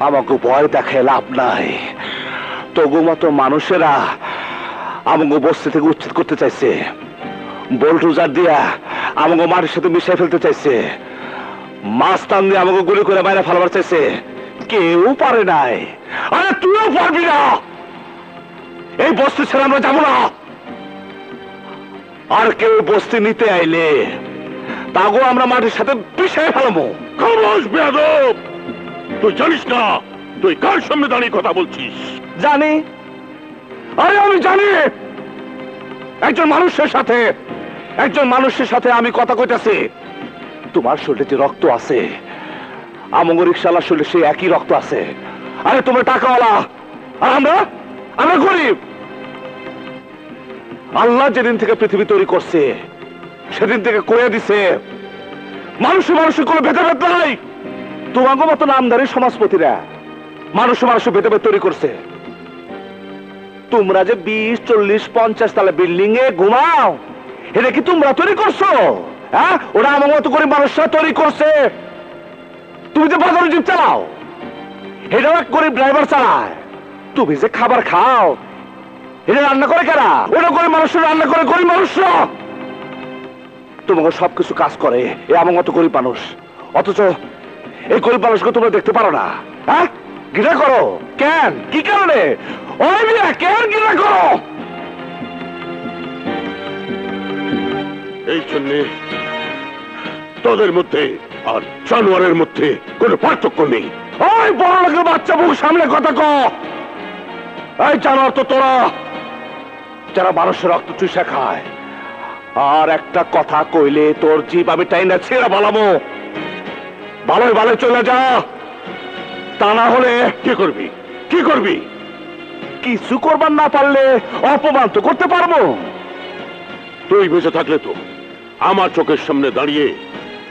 আমাকে ভয় দেখে লাভ নাই। তবু মতো মানুষেরা আমাকে বস্তি থেকে উচ্ছেদ করতে চাইছে, বোল্টুজার দিয়া আমাকে মাটির সাথে মিশিয়ে ফেলতে চাইছে, মাছ টান দিয়ে আমাকে গুলি করে বাইরে ফেলবার চাইছে। কেউ পারে নাই। আরে তুইও পারবি না। এই বস্তি ছেড়ে আমরা যাবো না। আর কেউ বস্তি নিতে আইলে তাগো আমরা মাটির সাথে মিশিয়ে ফেলবো। খামোশ বেয়াদব! তুই জানিস না তুই কার সামনে দাঁড়িয়ে কথা বলছিস? জানি। আরে আমি জানি একজন মানুষের সাথে আমি কথা কইতাছি। তোমার শরীরে যে রক্ত আছে আমগো রিকশাওয়ালার শরীরে সেই একই রক্ত আছে। আরে তোমরা টাকাওয়ালা আর আমরা গরিব। আল্লাহ যেদিন থেকে পৃথিবী তৈরি করছে সেদিন থেকে কয়ে দিছে মানুষের কোনো ভেদাভেদ নাই। তোমাকে মতো নামধারী সমাজপতিরা মানুষের ভেদাভেদ তৈরি করছে। তোমরা যে 20, 40, 50 তালা বিল্ডিং এ ঘুমাও, এটা কি তোমরা তৈরি করছো? হ্যাঁ, ওরা আমার মতো করে মানুষরা তৈরি করছে। তুমি যে বাজারে জিপ চালাও, এটাও এক গরিব ড্রাইভার চালায়। তুমি যে খাবার খাও, এটা রান্না করে কারা? ওটা গরিব মানুষরা রান্না করে, গরিব মানুষরা। তোমাকে সবকিছু কাজ করে এ আমার মতো গরিব মানুষ। অথচ এই গরিব মানুষকে তোমরা দেখতে পারো না। হ্যাঁ, ঘৃণা করো কেন? কি কারণে? ওই মিয়া কেন ঘৃণা করো? এই জন্যে তোদের মধ্যে আর জানোয়ারের মধ্যে কোনো পার্থক্য নেই। ওই বড় লোকের বাচ্চা মুখ সামনে কথা ক। এই জানোয়ার তো তোরা, যারা মানুষের রক্ত চুষে খায়। আর একটা কথা কইলে তোর জিভ আমি টাইনা ছেড়ে বালামো। ভালোই ভালো চলে যা, তা না হলে কি করবি? কিছু করবার না পারলে অপমান তো করতে পারবো। তুই বেঁচে থাকলে তো আমার চোখের সামনে দাঁড়িয়ে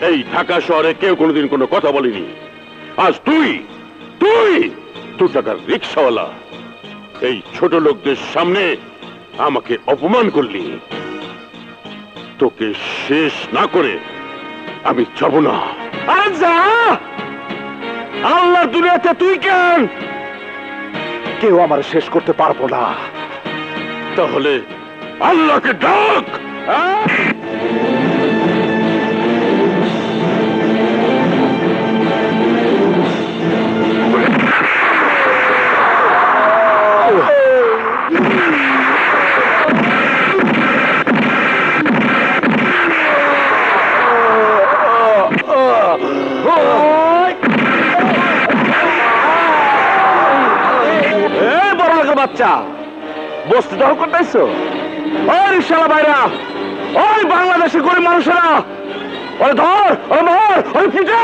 এই ঢাকা শহরে কেউ কোনোদিন কোনো কথা বলেনি। আজ তুই দু টাকার রিক্সাওয়ালা এই ছোট লোকদের সামনে আমাকে অপমান করলি। তোকে শেষ না করে আমি যাব না। আরে যা, আল্লাহর দুনিয়াতে তুই কেন? কেউ আমার শেষ করতে পারবো না। তাহলে আল্লাহকে ডাক। বাচ্চা বস্তু দখল করতেছো? ওই রিকশাওয়ালা ভাইরা, ওই বাংলাদেশের গরিব মানুষেরা, ওরে ধর, ওরে মার, ওরে পিটা।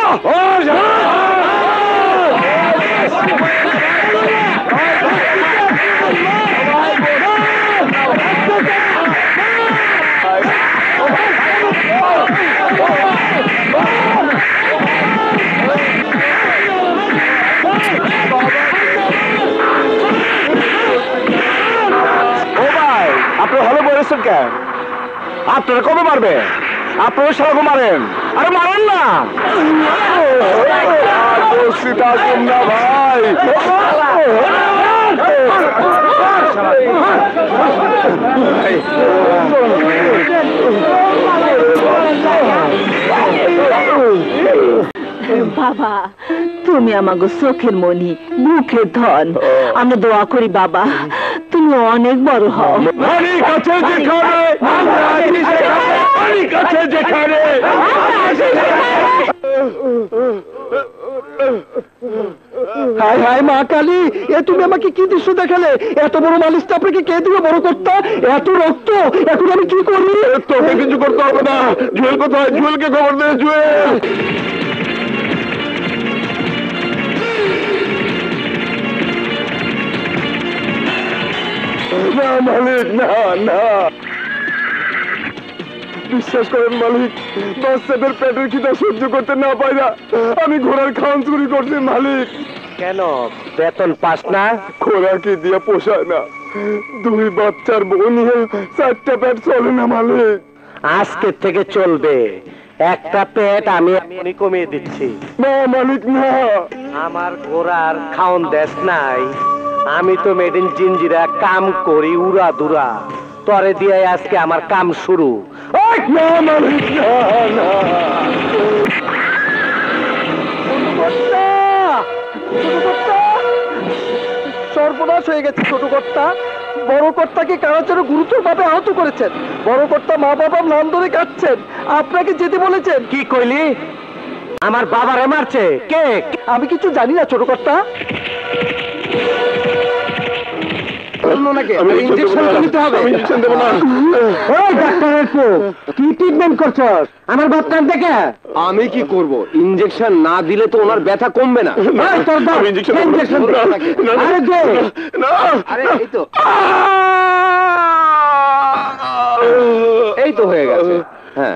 আপনারা হলে বলেছেন কেন? আপনারা কবে মারবে? আপনারা সারাকে মারেন। আরে মারেন না, না ভাই। বাবা, তুমি আমাকে চোখের মনি, মুখের ধন। আমরা দোয়া করি বাবা তুমি অনেক বড় হও। হায় হায় মা কালী, এ তুমি আমাকে কি দৃশ্য দেখালে? এত বড় মালিশটা আপনাকে কে দিয়ে বড় করতে? এত রক্ত, এখন আমি কি করি? তোকে কিছু করতে হবে না। জুয়েল কোথায়? জুয়েলকে খবর দে। জুয়েল না মালিক, না না, বিশ্বাস করেন মালিক, বাচ্চাদের পেটের খিদা সহ্য করতে না পাইরা আমি ঘোড়ার খাওয়ান চুরি করছি মালিক। কেন বেতন পাস না? খোরাকি দিয়ে পোষায় না। 2 বাচ্চার বউ নিয়ে 4টা পেট চলে না মালিক। আজকে থেকে চলবে। একটা পেট আমি এখনই কমিয়ে দিচ্ছি। না মালিক না। আমার ঘোড়ার খাওন দেশ নাই, আমি তো মেড ইন জিঞ্জিরা কাম করি উড়া দুরা, তরে দিয়ে আজকে আমার কাম শুরু। না মালিক না, না। সর্বনাশ হয়ে গেছে ছোট কর্তা। বড় কর্তাকে কারাচারে গুরুতর ভাবে আহত করেছেন। বড় কর্তা মা বাবার নাম ধরে কাটছেন, আপনাকে যেতে বলেছেন। কি কইলি? আমার বাবারে মারছে কে? আমি কিছু জানি না ছোট কর্তা। আমি কি করব? ইনজেকশন না দিলে তো ওনার ব্যথা কমবে না। এই তো হয়ে গেছে। হ্যাঁ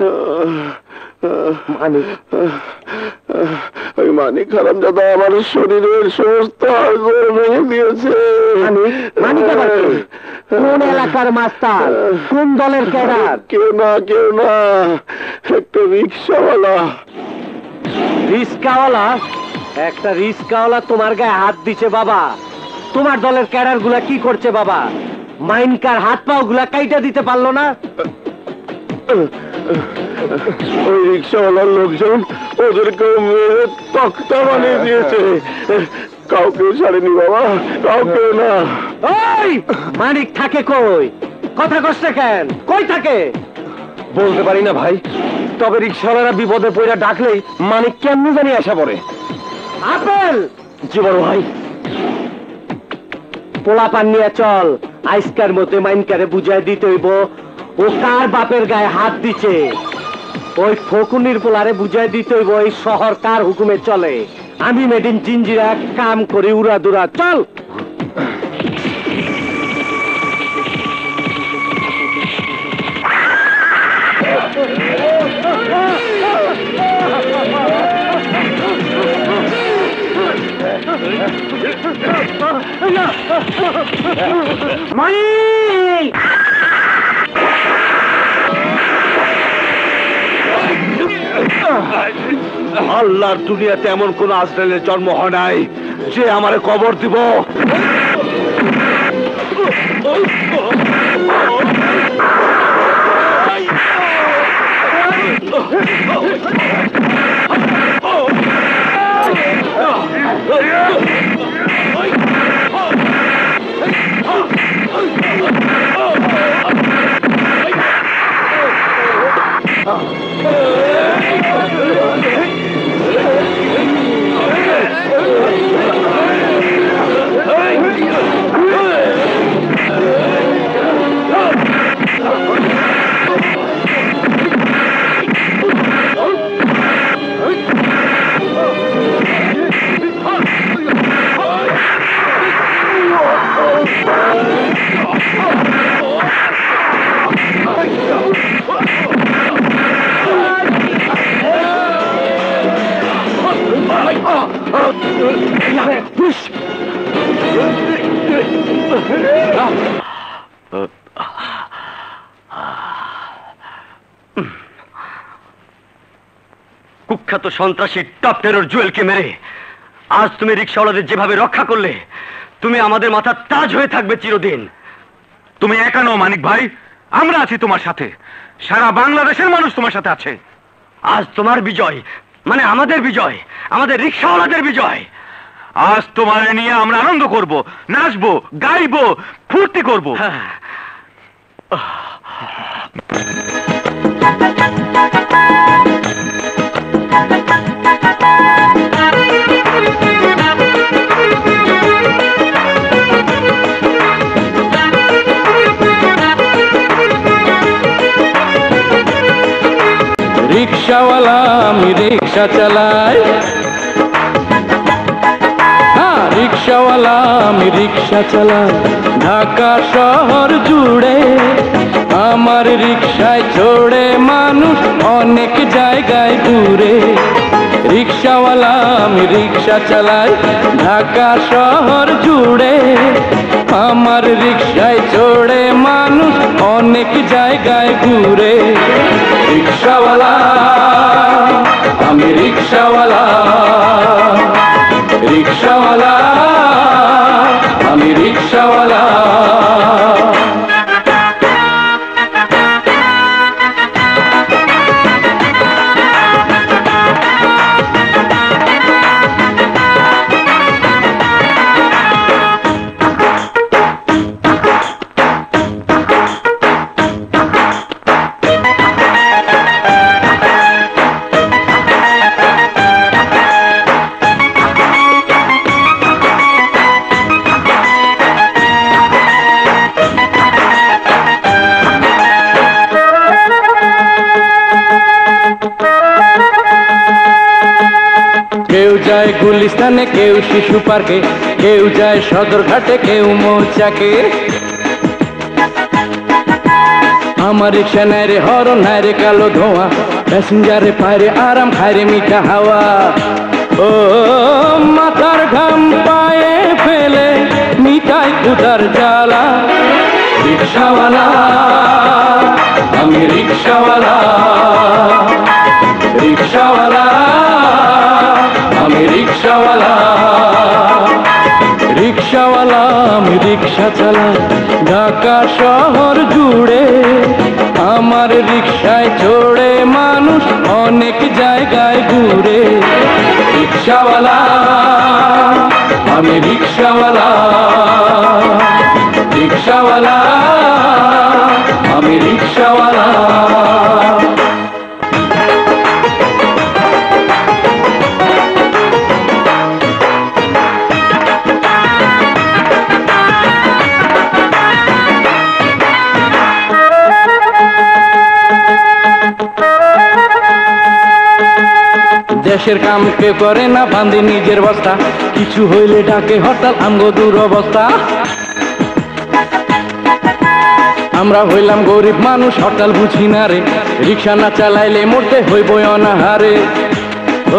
মানিক হারাম দাদা আমার শরীরের সমস্ত হাড়গোড় ভেঙে দিয়েছে। কোন এলাকার মাস্টার? কোন দলের ক্যাডার? কেউ না একটা রিক্সাওয়ালা। রিস্কাওয়ালা? একটা রিস্কাওয়ালা তোমার গায়ে হাত দিছে বাবা? তোমার দলের ক্যাডার গুলা কি করছে বাবা? মাইনকার হাত পাও গুলা কাইটা দিতে পারলো না? ওই রিক্সাওয়ালার লোকজন ওদেরকে মেরে তক্তা বানিয়ে দিয়েছে। কাউকে ছাড়েনি বাবা, কাউকে না। ওই মানিক থাকে কই? কথা কষ্ট কেন? কই থাকে? বলতে পারি না ভাই, তবে রিক্সাওয়ালারা বিপদে পড়ে ডাকলেই মানিক কেমনি জানি আসা পড়ে। আপেল জি বড় ভাই। পোলা পান নিয়ে চল, আইসকার মধ্যে মাইনকারে বুঝাই দিতে হইব ও কার বাপের গায়ে হাত দিছে। ওই ফকুনির পোলারে বুঝাই দিতে হইব এই শহর কার হুকুমে চলে। আমি মেড ইন জিঞ্জিরা কাম করি উড়া দুরা। চল। মানিক! আল্লাহর দুনিয়াতে এমন কোন আজরাইলের জন্ম হয় নাই যে আমারে কবর দিব। কুখ্যাত সন্ত্রাসী টপ টেরর জুয়েলকে মেরে আজ তুমি রিক্সাওয়ালাদের যেভাবে রক্ষা করলে, তুমি আমাদের মাথার তাজ হয়ে থাকবে চিরদিন। তুমি একা নও মানিক ভাই, আমরা আছি তোমার সাথে। সারা বাংলাদেশের মানুষ তোমার সাথে আছে। আজ তোমার বিজয় মানে আমাদের বিজয়, আমাদের রিক্সাওয়ালাদের বিজয়। আজ তোমার নিয়ে আমরা আনন্দ করব, নাচবো, গাইবো, ফুর্তি করব। রিক্সাওয়ালা আমি রিক্সা চালাই, হ্যাঁ রিক্সাওয়ালা আমি রিক্সা চালাই। ঢাকা শহর জুড়ে আমার রিক্সায় চড়ে মানুষ অনেক জায়গায় ঘুরে। রিক্সাওয়ালা আমি রিক্সা চালাই, ঢাকা শহর জুড়ে আমার রিক্সায় চড়ে মানুষ অনেক জায়গায় ঘুরে। রিক্সাওয়ালা রিক্সাওয়ালা রিক্সাওয়ালা আমি রিক্সাওয়ালা কেউ যায় গুলিস্তানে, কেউ শিশু পার্কে, কেউ যায় সদরঘাটে, কেউ মৌচাকে। আমার রিক্সা নাই রে হরন, নাই রে কালো ধোঁয়া, প্যাসেঞ্জারে পায়রে আরাম, খায় রে মিঠা হাওয়া। ও মাথার ঘাম পায়ে ফেলে মিঠাই ক্ষুধার জ্বালা। রিক্সাওয়ালা আমি রিক্সাওয়ালা রিক্সাওয়ালা আমি রিক্সাওয়ালা রিক্সাওয়ালা আমি রিক্সা চালাই ঢাকা শহর জুড়ে। আমার রিক্সায় চড়ে মানুষ অনেক জায়গায় ঘুরে। রিক্সাওয়ালা আমি রিক্সাওয়ালা রিক্সাওয়ালা আমি রিক্সাওয়ালা। দেশের কাম কে করে না, বান্ধে নিজের বস্তা, কিছু হইলে ডাকে হরতাল, আমগো দুরবস্থা। আমরা হইলাম গরিব মানুষ, হরতাল বুঝি না রে, রিক্সা না চালাইলে মরতে হইব অনাহারে।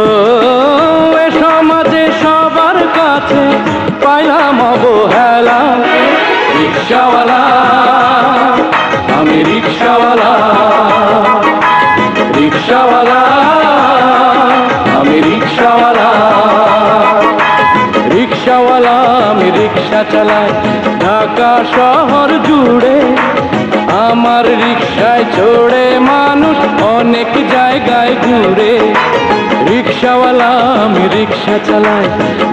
ও এ সমাজে সবার কাছে পাইলাম অবহেলা। রিক্সাওয়ালা আমি রিক্সাওয়ালা রিক্সাওয়ালা আমি রিক্সাওয়ালা রিক্সাওয়ালা আমি রিক্সা চালাই ঢাকা শহর জুড়ে। আমার রিক্সায় চড়ে মানুষ অনেক জায়গায় ঘুরে। রিক্সাওয়ালা আমি রিক্সা চালাই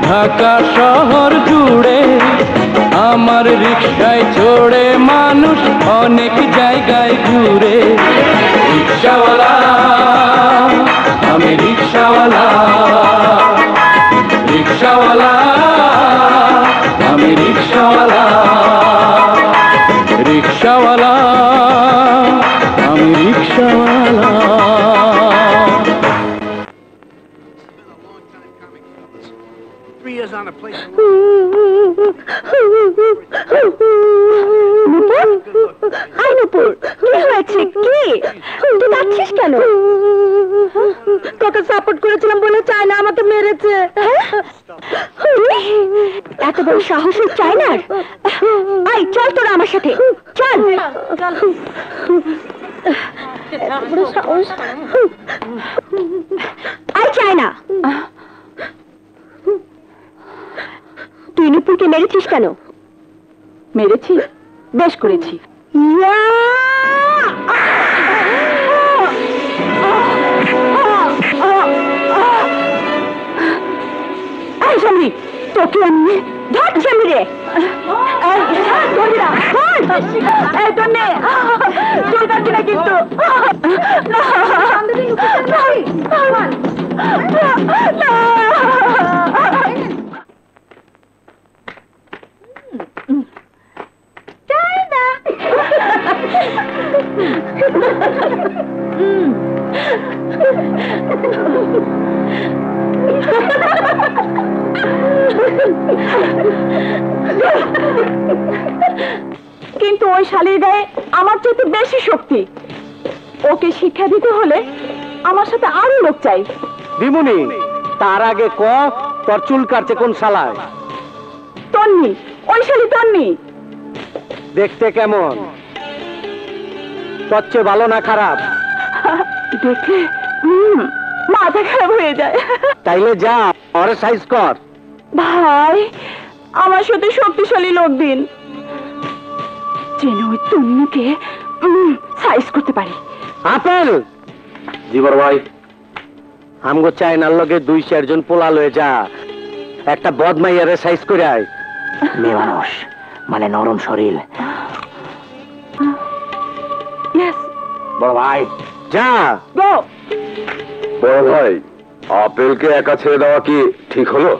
ঢাকা শহর জুড়ে। আমার রিক্সায় চড়ে মানুষ অনেক জায়গায় ঘুরে। রিক্সাওয়ালা আমি রিক্সাওয়ালা রিক্সাওয়ালা আমি রিক্সাওয়ালা রিক্সাওয়ালা আমি রিক্সাওয়ালা। কেন তোকে সাপোর্ট করেছিলাম বলে চায় না আমাকে মেরেছে। এত বড় সাহস চাই না। আই চল তোরা আমার সাথে চল। আই চাই না। তুই নুপুরকে মেরেছিস কেন? মেরেছি, বেশ করেছি। তোকে আমি ধরছি রে। চলতাছি না কিন্তু কিন্তু ওই শালীর গায়ে আমার চাইতে বেশি শক্তি। ওকে শিক্ষা দিতে হলে আমার সাথে আরো লোক চাই। বিমুনি তার আগে ক তোর চুল কাটছে কোন শালায়? তন্নি, ওই শালী তন্নি। দেখতে কেমন? তোর চেয়ে ভালো না খারাপ? দেখলে মাথা খারাপ হয়ে যায়। তাইলে যা ওরে সাইজ কর। ভাই আমার সাথে শক্তিশালী লোক দিন, যেন ওই তন্নুকে সাইজ করতে পারি। আপেল জি বড় ভাই, আমগো চাইনার লগে 2-4 জন পোলা লয়ে যা, একটা বদমাইয়ারে সাইজ করে আয়। মেয়ে মানুষ মানে নরম শরীর। বড় ভাই যা। গো। বড় ভাই, আপেলকে একা ছেড়ে দেওয়া কি ঠিক হলো?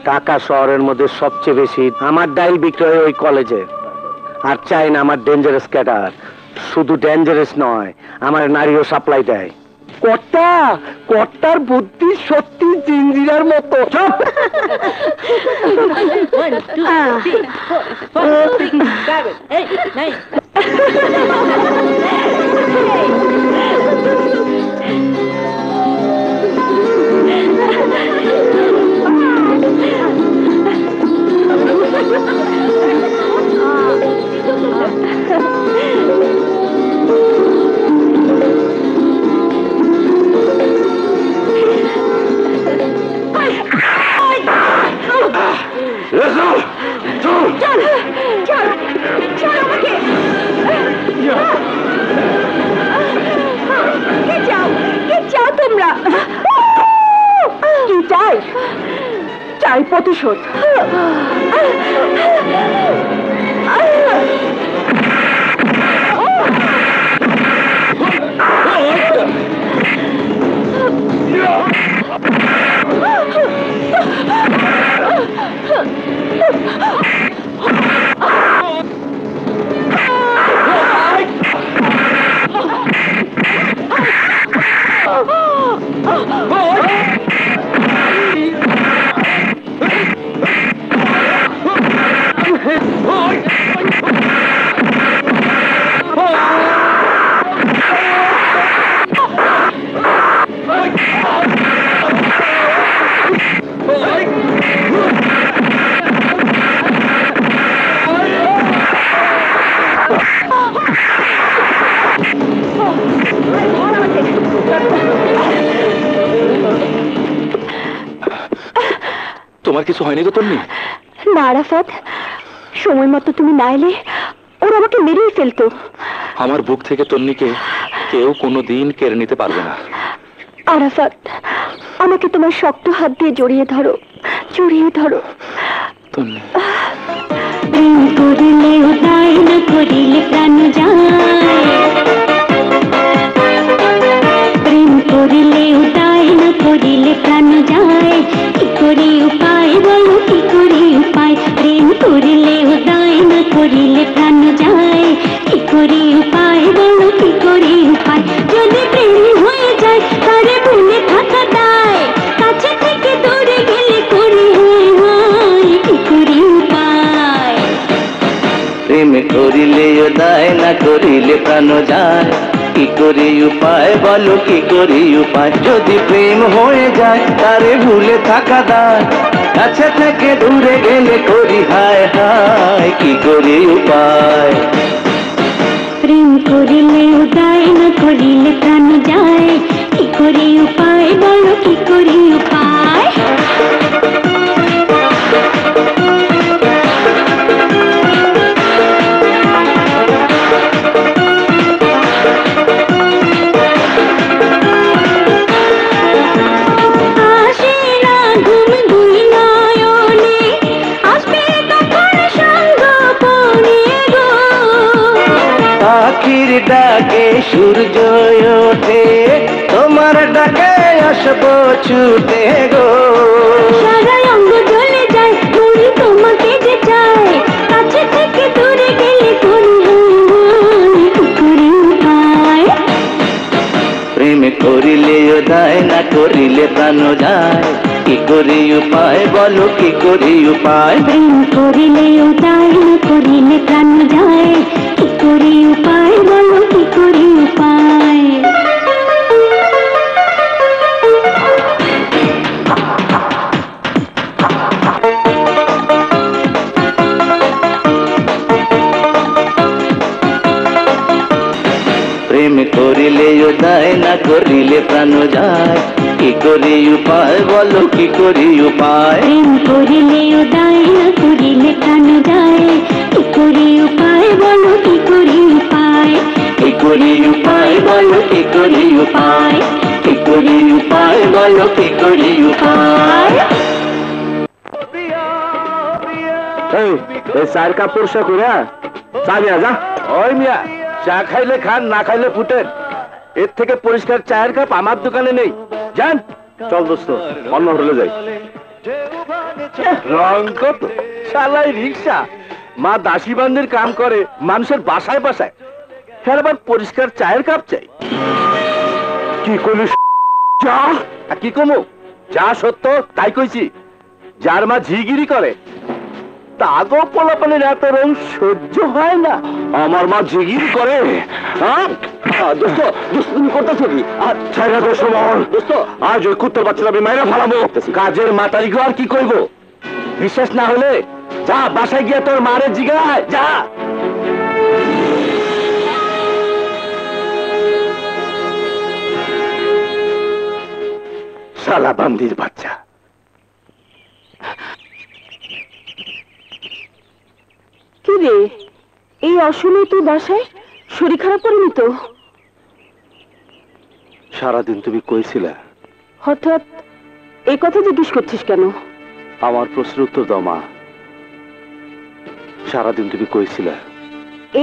ঢাকা শহরের মধ্যে সবচেয়ে বেশি আমার ডাইল বিক্রয় ওই কলেজে। আর চাই না আমার ডেঞ্জারাস ক্যাডার, শুধু ডেঞ্জারাস নয়, আমার নারীও সাপ্লাই দেয়। কর্তা, কর্তার বুদ্ধি সত্যি জিঞ্জিরার মতো। চুপ। চাই প্রতিশোধ। তোমার কিছু হয়নি তো তন্নি? না আরাফাত, সময় মতো তুমি না এলে ওরা আমাকে মেরেই ফেলতো। আমার বুক থেকে তন্নিকে কেউ কোনোদিন কেড়ে নিতে পারবে না। আরাফাত, আমাকে তোমার শক্ত হাত দিয়ে জড়িয়ে ধরো, জড়িয়ে ধরো। তন্নি, প্রেম করিলে উদায় না করিলে প্রাণ যায়, প্রেম করিলে উদায় না করিলে প্রাণ যায়, কি করি উপায় বলো, কি করি উপায়? প্রেম করিলে উদায় না করিলে প্রাণ যায়, কি করি উপায় বলো, কি করি উপায়? যদি প্রেম হয়ে যায় তারে ভুলে থাকা দায়, কাছে থেকে দূরে গেলে করি হয়, কি করি উপায়? প্রেম করিলে উদায় না করিলে প্রাণ যায়, কি করি উপায় বলো, কি করি উপায়? যদি প্রেম হয়ে যায় তারে ভুলে থাকা দায়, কাছে থেকে দূরে গেলে করি হায় হায়, কি করি উপায়? প্রেম করিলে উদায় না করিলে প্রাণ যায়, কি করি উপায় বলো, কি করি উপায়? পাখির ডাকে সূর্য ওঠে, তোমার ডাকে আসবো ছুটে গো। সারা অঙ্গ জ্বলে যায়, মরি তোমাকে যে চায়, কাছে থেকে দূরে গেলে করি উপায়? প্রেম করিলে উদায় না করিলে প্রাণ যায়, কি করি উপায় বলো, কি করি উপায়? প্রেম করিলে উদায় না করিলে প্রাণ যায়, কি করি উপায় বলো, কি করি উপায়? প্রেম করিলে উদয় না করিলে প্রাণ যায় কি করি উপায় বলো কি করি উপায় প্রেম করিলে উদয় না করিলে প্রাণ যায় কি করি উপায় বলো কি করি উপায় কি করি উপায় বলো কি করি উপায় কি করি উপায় বলো কি করি উপায় এই চায়ের কাপ পরিষ্কার করে চা নিয়ে যা। ওই মিয়া, চা খাইলে খান, না খাইলে ফুটেন। এর থেকে পরিষ্কার চায়ের কাপ আমার দোকানে নেই, যান। চল দোস্ত, অন্য হোটেলে যাই। রং কত শালাই রিক্সা, মা দাসী বান্দির কাম করে মানুষের বাসায় বাসায়, ফের আবার পরিষ্কার চায়ের কাপ চাই। কি করিস? চা কি কমু? যা সত্য তাই কইছি। যার মা ঝিগিরি করে তাগো পোলাপানের এত রং সহ্য হয় না। আমার মা ঝিগিরি করে? দোস্ত তুমি করতেছ কি? দোস্ত আজ ওই কুত্তর বাচ্চাটা আমি মাইরা ফেলাবো। কাজের মাতারি আর কি করব? বিশ্বাস না হলে যা বাসায় গিয়ে তোর মারে জিগায় যা। শালা বান্দির বাচ্চা। কি রে, এই অসময়ে তুই বাসায়? শরীর খারাপ করেনি তো? সারাদিন তুমি কইছিলা, হঠাৎ এই কথা জিজ্ঞেস করছিস কেন? আমার প্রশ্নের উত্তর দাও মা। সারাদিন তুমি কইছিলা।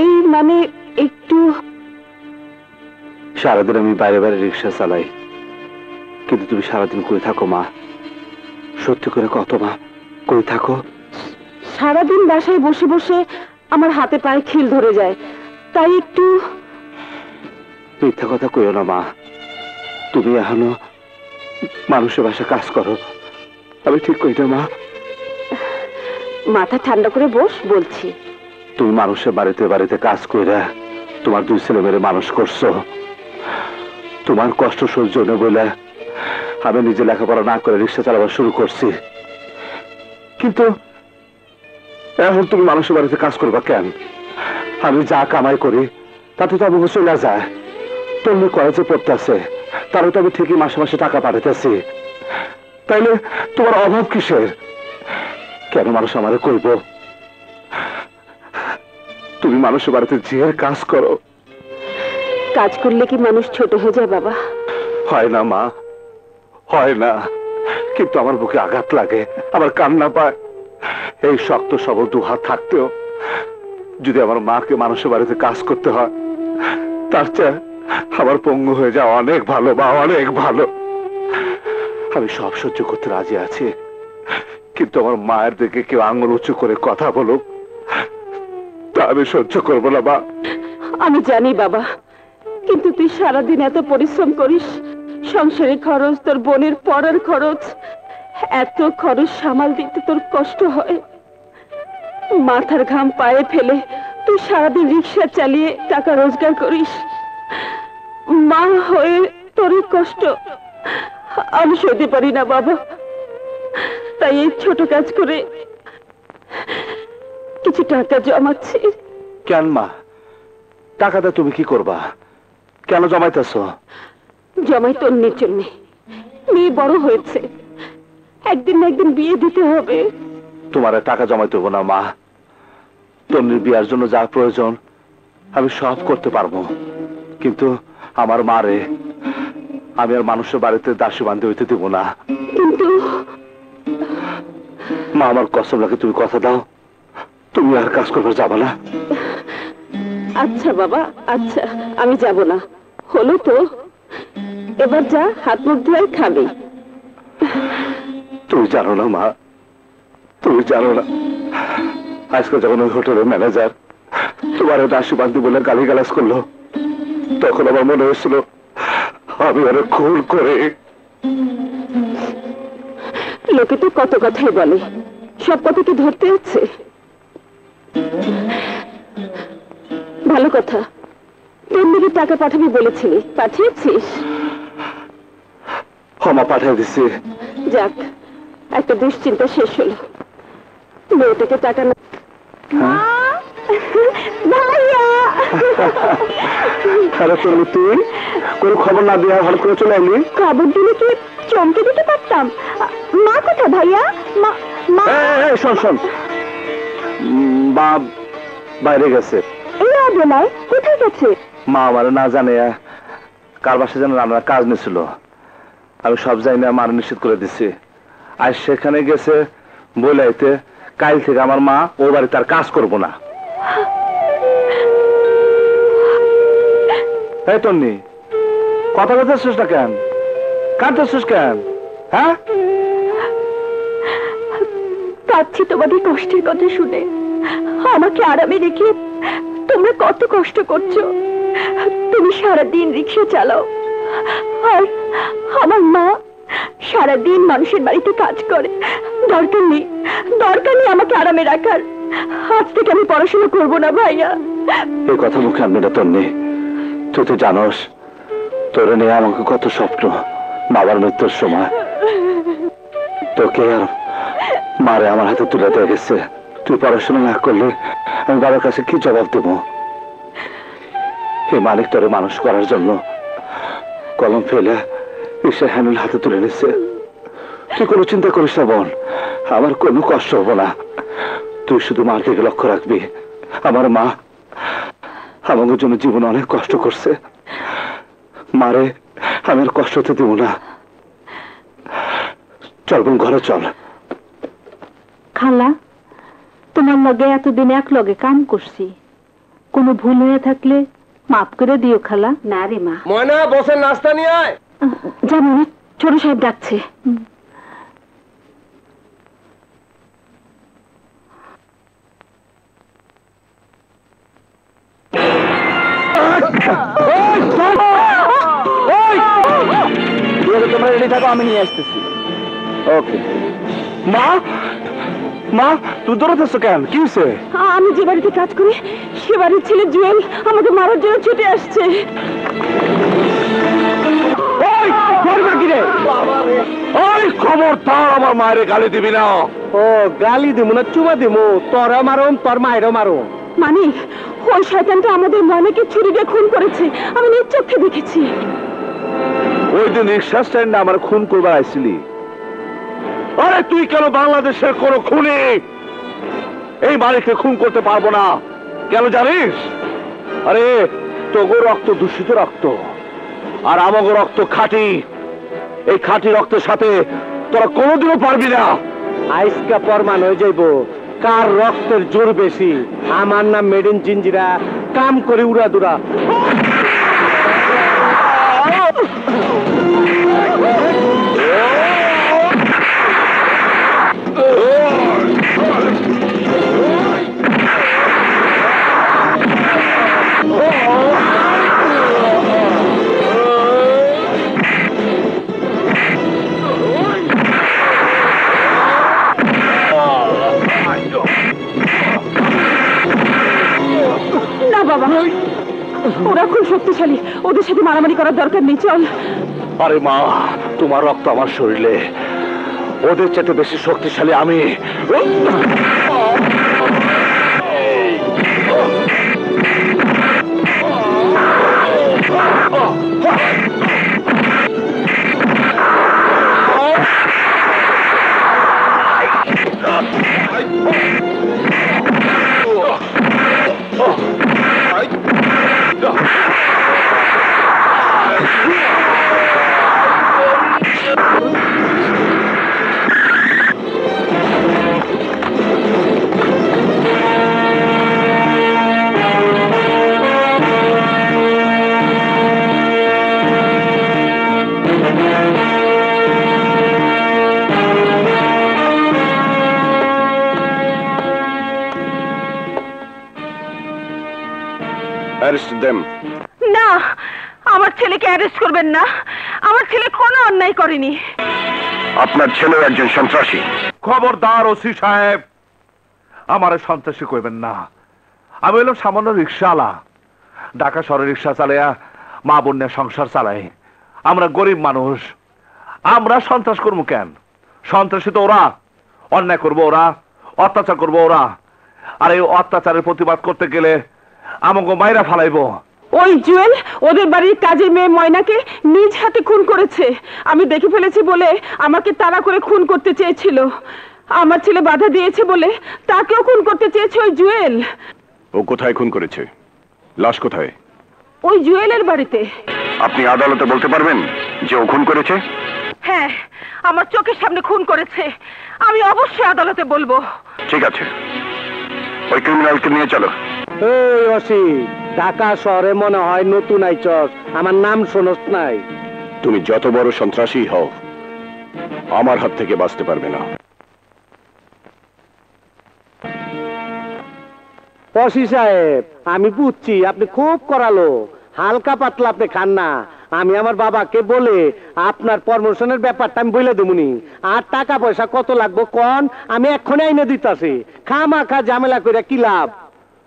এই মানে একটু। সারাদিন আমি বাইরে বাইরে রিক্সা চালাই, কিন্তু তুমি সারাদিন কই থাকো মা? সত্যি করে কত মা, কই থাকো? সারাদিন বাসায় বসে বসে আমার হাতে পায়ে খিল ধরে যায়, তাই একটু। মিথ্যা কথা কইও না মা। তুমি এখনো মানুষের বাসায় কাজ করো, আমি ঠিক কই না মা? মাথা ঠান্ডা করে বস, বলছি। তুমি মানুষের বাড়িতে বাড়িতে কাজ কইরা তোমার দুই ছেলে মেয়ে মানুষ করছো। তোমার কষ্ট সহ্য না বলে আমি নিজে লেখাপড়া না করে রিক্সা চালাবার শুরু করছি, কিন্তু এখন তুমি মানুষের বাড়িতে কাজ করবা কেন? আমি যা কামাই করি তাতে তো আমি চলে যায়। তোর মেয়ে কলেজে পড়তেছে, তারও তো আমি ঠিকই মাসে মাসে টাকা পাঠাইতেছি, তাইলে তোমার অভাব কিসের? কেন মানুষ আমারে কইব? তুমি মানুষের বাড়িতে যে কাজ করো। কাজ করলে কি মানুষ ছোট হয়ে যায় বাবা? হয় না মা, হয় না, কিন্তু আমার বুকে আঘাত লাগে, আমার কান্না পায়। এই শক্ত সবল দু হাত থাকতেও যদি আমার মাকে মানুষের বাড়িতে কাজ করতে হয়, তার চেয়ে আমার পঙ্গু হয়ে যাওয়া অনেক ভালো বা অনেক ভালো। আমি সব সহ্য করতে রাজি আছি, কিন্তু আমার মায়ের দিকে কেউ আঙুল উঁচু করে কথা বলুক তা আমি সহ্য করবো না মা। আমি জানি বাবা, কিন্তু তুই সারাদিন এত পরিশ্রম করিস, সংসারের খরচ, তোর বোনের পড়ার খরচ, এত খরচ সামাল দিতে তোর কষ্ট হয়। মাথার ঘাম পায়ে ফেলে তুই সারাদিন রিক্সা চালিয়ে টাকা রোজগার করিস। মা হয়ে তোর এই কষ্ট আমি সইতে পারি না বাবা, তাই এই ছোট কাজ করে কিছু টাকা জমাচ্ছি। কেন মা, টাকাটা তুমি কি করবা? কেন জমাইতেছ? জমাই তন্নির জন্য। মেয়ে বড় হয়েছে, একদিন না একদিন বিয়ে দিতে হবে। তোমার টাকা জমাইতে হবো না মা। তন্নির বিয়ার জন্য যা প্রয়োজন আমি সব করতে পারবো, কিন্তু আমার মারে আমি আর মানুষের বাড়িতে দাসী বান্ধে হইতে দেব না। কিন্তু মা, আমার কসম লাগে, তুমি কথা দাও, তুমি আর কাজ করবার যাবো না। আচ্ছা বাবা, আচ্ছা, আমি যাব না। হলো তো, এবার যা, হাত মুখ ধুয়ে খাবি। তুমি জানো না মা, তুমি জানো না, আজকে যখন ওই হোটেলের ম্যানেজার তোমার দাসী বান্ধি বলে গালিগালাজ করলো, তখন আমার মনে হয়েছিল আমি আরো খুন করে। লোকে তো কত কথাই বলে, সব কথা কি ধরতে হচ্ছে? ভালো কথা, তোর দিকে টাকা পাঠাবি বলেছিলি, পাঠিয়েছিস? ক্ষমা পাঠিয়ে দিছি। যাক, একটা দুশ্চিন্তা শেষ হলো। মেয়েটাকে টাকা না। ভাইয়া আরে তুই কোনো খবর না দিয়ে হঠাৎ করে চলে এলি? খবর দিলে কি চমকে দিতে পারতাম। মা কোথায় ভাইয়া? মা মা শোন শোন, মা বাইরে গেছে। এই অবলায় কোথায় গেছে? মা আমার না জানে কার বাসায় যেন রান্নার কাজ নিয়েছিল, আমি সব যাই না মার নিষেধ করে দিছি। আর সেখানে গেছে বলাইতে কাল থেকে আমার মা ওর বাড়িতে আর কাজ করবো না। এই তন্নি, কথা বলতেছিস না কেন? কাঁদতেছিস কেন? হ্যাঁ, কাঁদছি তোমাদের কষ্টের কথা শুনে। আমাকে আরামে রেখে তোমরা কত কষ্ট করছো। তুমি সারাদিন রিক্সা চালাও, আর আমার মা সারাদিন মানুষের বাড়িতে কাজ করে। দরকার নেই আমাকে আরামে রাখার। আজ থেকে আমি পড়াশোনা করবো না ভাইয়া। এই কথা মুখে আনবি না তন্নি। তুই তো জানোস তোর নিয়ে আমাকে কত স্বপ্ন। বাবার মৃত্যুর সময় তোকে আর মারে আমার হাতে তুলে দেওয়া গেছে। তুই পড়াশোনা না করলে আমি বাবার কাছে কি জবাব দেবো? এই মালিক তোরে মানুষ করার জন্য কলম ফেলে এসে হ্যান্ডেল হাতে তুলে নিচ্ছে। তুই কোনো চিন্তা করিস না বোন, আমার কোনো কষ্ট হবো না। তুই শুধু মার দিকে লক্ষ্য রাখবি। আমার মা আমাদের জন্য জীবনে অনেক কষ্ট করছে, মারে আমি আর কষ্ট হতে দেব না। চল বোন, ঘরে চল। খালা, তোমার লগে এতদিন এক লগে কাম করছি, কোনো ভুল হয়ে থাকলে মাফ করে দিও খালা। না রে মা। ময়না, বসের নাস্তা নিয়ে আয়। জানো না, ছোট সাহেব ডাকছে। তোমরা রেডি থাকো, আমি নিয়ে আসতেছি। ওকে। মা, মা তুই দৌড়াতেছো কেন? কি হয়েছে? আমি যে বাড়িতে কাজ করি সে বাড়ির ছেলে জুয়েল আমাকে মারার জন্য ছুটে আসছে। খবরদার আমার মায়ের গালি দিবি না। ও, গালি দিব না চুমা দিব? তোরা মারুম, তোর মায়েরও মারুম। মানে ওই শয়তানটা আমাদের মনেকে ছুরি দিয়ে খুন করেছে, আমি নিজ চোখে দেখেছি। ওই দিন রিক্সা স্ট্যান্ডে আমার খুন করবার আইছিলি। আরে তুই কেন বাংলাদেশের কোন খুনি এই মালিককে খুন করতে পারবো না? কেন জানিস? আরে তোগো রক্ত দূষিত রক্ত, আর আমাগো রক্ত খাঁটি। এই খাঁটি রক্তের সাথে তোরা কোনোদিনও পারবি না। আইসকা প্রমাণ হয়ে যাইব কার রক্তের জোর বেশি। আমার নাম মেড ইন জিঞ্জিরা, কাম করে উড়া দুরা। ওরা খুব শক্তিশালী, ওদের সাথে মারামারি করার দরকার নেই, চল। আরে মা, তোমার রক্ত আমার শরীরে, ওদের চাইতে বেশি শক্তিশালী আমি। না, আমার ছেলেকে অ্যারেস্ট করবেন না। আমার ছেলে কোনো অন্যায় করেনি। আপনার ছেলে একজন সন্ত্রাসী। খবরদার ওসি সাহেব, আমার সন্ত্রাসী কইবেন না। আমি হলাম সামান্য রিক্সাওয়ালা, ঢাকা শহরে রিক্সা চালাইয়া মা বোনের সংসার চালাই। আমরা গরিব মানুষ, আমরা সন্ত্রাস করবো কেন? সন্ত্রাসী তো ওরা, অন্যায় করবো ওরা, অত্যাচার করবো ওরা। আর এই অত্যাচারের প্রতিবাদ করতে গেলে আমাকে মাইরা ফালাইবো। ওই জুয়েল ওদের বাড়ির কাজের মেয়ে ময়নাকে নিজ হাতে খুন করেছে। আমি দেখে ফেলেছি বলে আমাকে তাড়া করে খুন করতে চেয়েছিল। আমার ছেলে বাধা দিয়েছে বলে তাকেও খুন করতে চেয়েছে ওই জুয়েল। ও কোথায় খুন করেছে? লাশ কোথায়? ওই জুয়েলের বাড়িতে। আপনি আদালতে বলতে পারবেন যে ও খুন করেছে? হ্যাঁ, আমার চোখের সামনে খুন করেছে। আমি অবশ্যই আদালতে বলবো। ঠিক আছে, ওই ক্রিমিনালকে নিয়ে চলো। এই অসি, ঢাকা শহরে মনে হয় নতুন আইচস, আমার নাম শোনস নাই? তুমি যত বড় সন্ত্রাসী হও, আমার হাত থেকে বাঁচতে পারবে না। অসি সাহেব, আমি বুঝছি আপনি খুব করালো, হালকা পাতলা আপনি খান না। আমি আমার বাবাকে বলে আপনার প্রমোশনের ব্যাপারটা আমি বলে দেবনি। আর টাকা পয়সা কত লাগবে কোন, আমি এক্ষুনি আইনে দিতাছি। খামাখা ঝামেলা করে কি লাভ?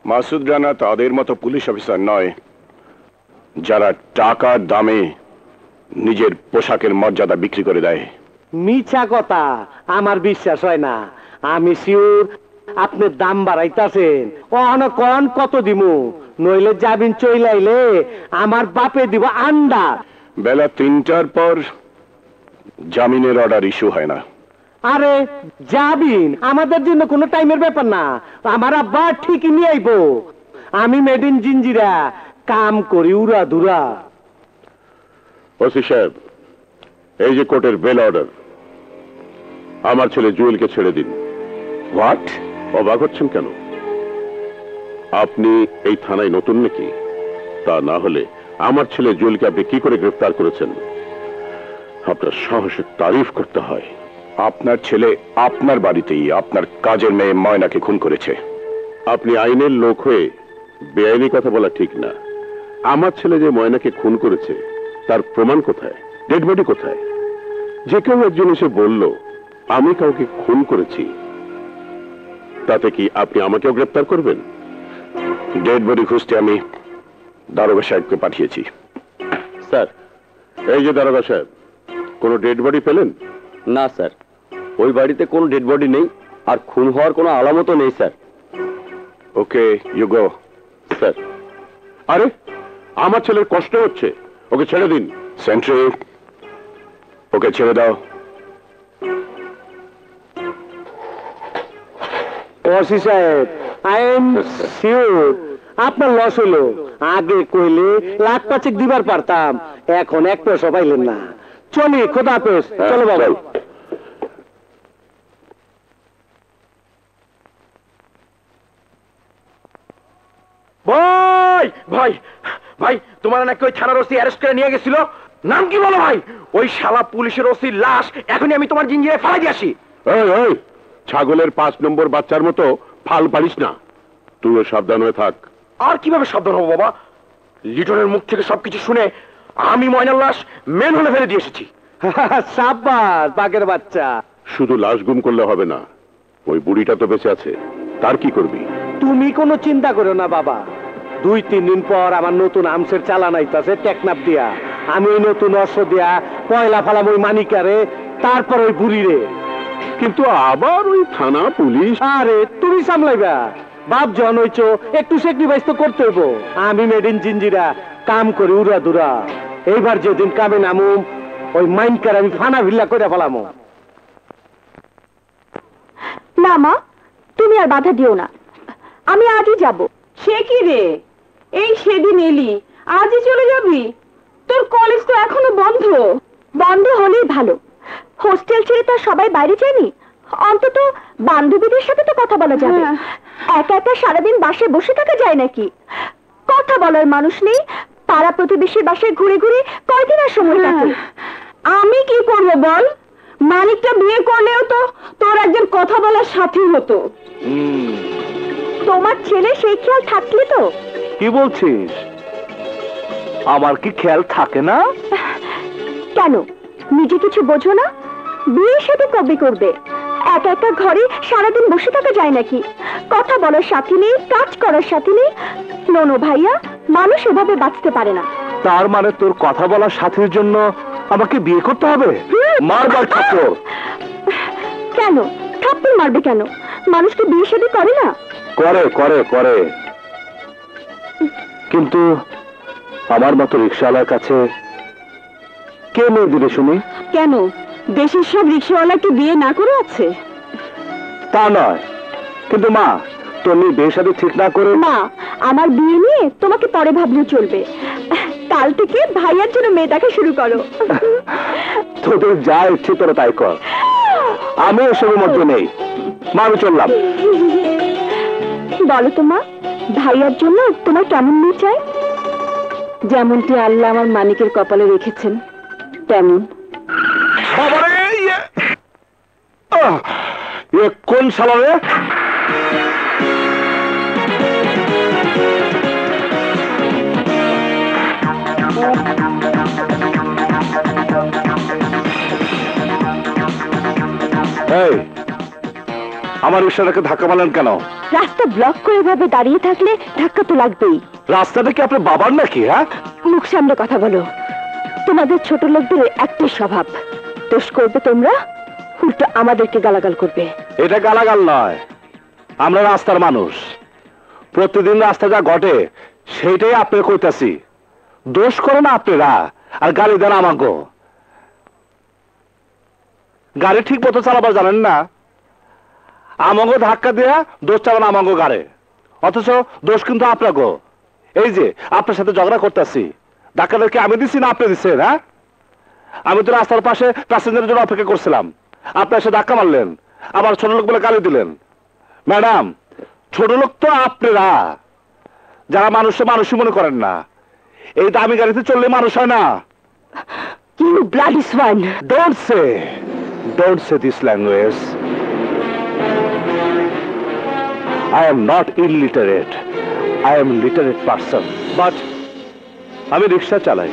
মাসুদ রানা তাদের মতো পুলিশ অফিসার নয় যারা টাকার দামে নিজের পোশাকের মর্যাদা বিক্রি করে দেয়। মিছা কথা, আমার বিশ্বাস হয় না। আমি শিওর আপনি দাম বাড়াইতাছেন। কোন কত দিমু, নইলে যাবিন চইলাইলে আমার বাপে দিব আন্ডা। বেলা 3টার পর জামিনের অর্ডার ইস্যু হয় না। আরে যাবিন, আমাদের জন্য কোনো টাইমের ব্যাপার না। আমার আব্বা ঠিকই নিয়ে আইব। আমি মেড ইন জিঞ্জিরা, কাম করি উড়া ধুরা। ওসি সাহেব, এই যে কোর্টের বেল অর্ডার, আমার ছেলে জুয়েলকে ছেড়ে দিন। হোয়াট? অবাক হচ্ছেন কেন? আপনি এই থানায় নতুন নাকি? তা না হলে আমার ছেলে জুয়েলকে আপনি কি করে গ্রেফতার করেছেন? আপনার সাহসের তারিফ করতে হয়। আপনার ছেলে আপনার বাড়িতেই আপনার কাজের মেয়ে ময়নাকে খুন করেছে। আপনি আইনের লোক হয়ে বেআইনি কথা বলা ঠিক না। আমার ছেলে যে ময়নাকে খুন করেছে তার প্রমাণ কোথায়? ডেড বডি কোথায়? যে কেউ একজন এসে বলল আমি কাউকে খুন করেছি, তাতে কি আপনি আমাকেও গ্রেফতার করবেন? ডেড বডি খুঁজতে আমি দারোগা সাহেবকে পাঠিয়েছি। স্যার, এই যে দারোগা সাহেব, কোনো ডেড বডি পেলেন? না স্যার, ওই বাড়িতে কোনো ডেড বডি নেই, আর খুন হওয়ার কোনো আলামতও নেই sir. Okay, you go. Sir, আরে আমার ছেলের কষ্ট হচ্ছে, ওকে ছেড়ে দিন। সেন্ট্রি, ওকে ছেড়ে দাও। ওসি সাহেব, আই এম শিওর আপনার লস হইলো। আগে কইলে লাখ পাঁচেক দিবার পারতাম, এখন এক পয়সা পাইলেন না। চলি, খোদা হাফেজ। চলো বাবা। ভাই ভাই ভাই, তোমার নাকি ওই থানার ওসি অ্যারেস্ট করে নিয়ে গেছিল? নাম কি বলো ভাই? ওই শালা পুলিশের ওসির লাশ এখনই আমি তোমার জিঞ্জিরে ফালাই দিয়ে আসি। এই ছাগলের 5 নম্বর বাচ্চার মতো ফাল পারিস না, তুইও সাবধান হয়ে থাক। আর কিভাবে সাবধান হবো বাবা? লিটনের মুখ থেকে সবকিছু শুনে আমি ময়নার লাশ মেন হলে ফেলে দিয়ে এসেছি। সাব্বাস বাঘের বাচ্চা। শুধু লাশ গুম করলে হবে না, ওই বুড়িটা তো বেঁচে আছে, তার কি করবি? তুমি কোনো চিন্তা করো না বাবা। 2-3 দিন পর আমার নতুন আমসের চালান আইতাছে টেকনাফ দিয়া। আমি ওই নতুন অস্ত্র দিয়া পয়লা ফালাম ওই মানিকারে, তারপর ওই বুড়ি রে। কিন্তু আবার ওই থানা পুলিশ। আরে তুমি সামলাইবা, বাপ জন হইছো, একটু স্যাক্রিফাইস তো করতে হইব। আমি মেড ইন জিঞ্জিরা, কাম করি উড়া দুরা। এইবার যেদিন কামে নামুম, ওই মাইনকার আমি ফানা ভিল্লা করে ফেলামো। না মা, তুমি আর বাধা দিও না, আমি আজই যাব। সে কি রে, এই সেদিন এলি, আজই চলে যাবি? তোর কলেজ তো এখনো বন্ধ। বন্ধ হলেই ভালো, হোস্টেল ছেড়ে তো সবাই বাইরে যায়নি, অন্তত বান্ধবীদের সাথে তো কথা বলা যাবে। একা একা সারাদিন বাসায় বসে থাকা যায় নাকি? কথা বলার মানুষ নেই, পাড়া প্রতিবেশীর বাসায় ঘুরে ঘুরে কয়দিন আর সময় কাটে। আমি কি করবো বল? মানিকটা বিয়ে করলেও তো তোর একজন কথা বলার সাথী হতো। তোমার ছেলে সেই খেয়াল থাকলে তো? কি বলছিস? আমার কি খেয়াল থাকে না? কেন, নিজে কিছু বোঝো না? বিয়ের সাথে কবে করবে? একা একা ঘরে সারাদিন বসে থাকা যায় নাকি? কথা বলার সাথী নেই, কাজ করার সাথী নেই। ননো ভাইয়া, মানুষ এভাবে বাঁচতে পারে না। তার মানে তোর কথা বলার সাথীর জন্য আমাকে বিয়ে করতে হবে? মারবার ঠাকুর। কেন থাপ্পড় মারবে কেন? মানুষকে বিয়ে শাদী করে না? করে করে করে। কিন্তু আমার মতো রিক্সাওয়ালার কাছে কে মেয়ে দিবে শুনি? কেন দেশের সব রিক্সাওয়ালাকে বিয়ে না করে আছে? তা নয়, কিন্তু মা তুমি বিয়ে শাদী ঠিক না করে মা, আমার বিয়ে নিয়ে তোমাকে পরে ভাবলেও চলবে। কাল থেকে ভাইয়ার জন্য মেয়ে দেখা শুরু করো। তোদের যা ইচ্ছে তোরা তাই কর, আমি এসবের মধ্যে নেই। মা আমি চললাম। বলো তো মা, ভাইয়ার জন্য তোমার কেমন মেয়ে চাই? যেমনটি আল্লাহ আমার মানিকের কপালে রেখেছেন তেমন। বাবারে, কোন শালা রে? আমার রিক্সাটাকে ধাক্কা মারলেন কেন? রাস্তা ব্লক করে ভাবে দাঁড়িয়ে থাকলে ধাক্কা তো লাগবেই। রাস্তাটা কি আপনার বাবার নাকি? হ্যাঁ, মুখ সামনে কথা বলো। তোমাদের ছোট লোকদের একটাই স্বভাব, দোষ করবে তোমরা, উল্টো আমাদেরকে গালাগাল করবে। এটা গালাগাল নয়, আমরা রাস্তার মানুষ, প্রতিদিন রাস্তা যা ঘটে সেইটাই আপনার কইতাছি। দোষ করো না আপনারা, আর গাড়ি দেন আমাকে। গাড়ি ঠিক মতো চালাবার জানেন না, আমাকে ধাক্কা দেয়া দোষ চালান আমাকে গাড়ি, অথচ দোষ কিন্তু আপনাকে। এই যে আপনার সাথে ঝগড়া করতেছি, ধাক্কাটা কি আমি দিচ্ছি না আপনি দিচ্ছেন? হ্যাঁ, আমি তো রাস্তার পাশে প্যাসেঞ্জারের জন্য অপেক্ষা করছিলাম, আপনি এসে ধাক্কা মারলেন, আবার ছোট লোক বলে গালি দিলেন। ম্যাডাম, ছোট লোক তো আপনারা, যারা মানুষকে মানুষই মনে করেন না। এই দামি গাড়িতে চললে মানুষ হয় না। You bloody swine! Don't say this language. I am not illiterate. I am a literate person. But আমি রিক্সা চালাই,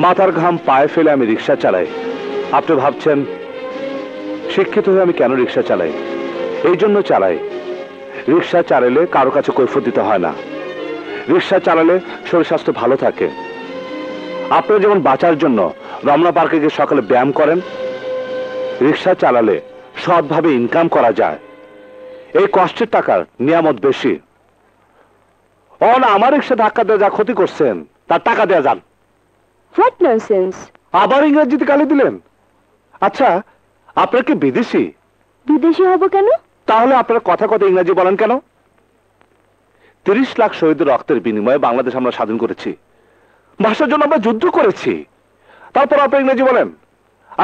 মাথার ঘাম পায়ে ফেলে আমি রিক্সা চালাই। আপনি ভাবছেন শিক্ষিত হয়ে আমি কেন রিক্সা চালাই? এই জন্য চালাই, রিক্সা চালালে কারো কাছে কৈফিয়ত দিতে হয় না। রিক্সা চালালে শরীর স্বাস্থ্য ভালো থাকে। আপনি যেমন বাঁচার জন্য রমনা পার্কে গিয়ে সকালে ব্যায়াম করেন, রিক্সা চালালে সৎভাবে ইনকাম করা যায়। এই কষ্টের টাকার নিয়ামত বেশি। আমার রিক্সা ধাক্কা দিয়ে যা ক্ষতি করছেন তার টাকা দেয়া যান। What nonsense! আবার ইংরেজিতে গালি দিলেন। আচ্ছা, আপনার কি বিদেশি? বিদেশি হব কেন? তাহলে আপনারা কথা কথা ইংরেজি বলেন কেন? 30 লাখ শহীদের রক্তের বিনিময়ে বাংলাদেশ আমরা স্বাধীন করেছি, ভাষার জন্য আমরা যুদ্ধ করেছি, তারপর আপনি ইংরেজি বলেন।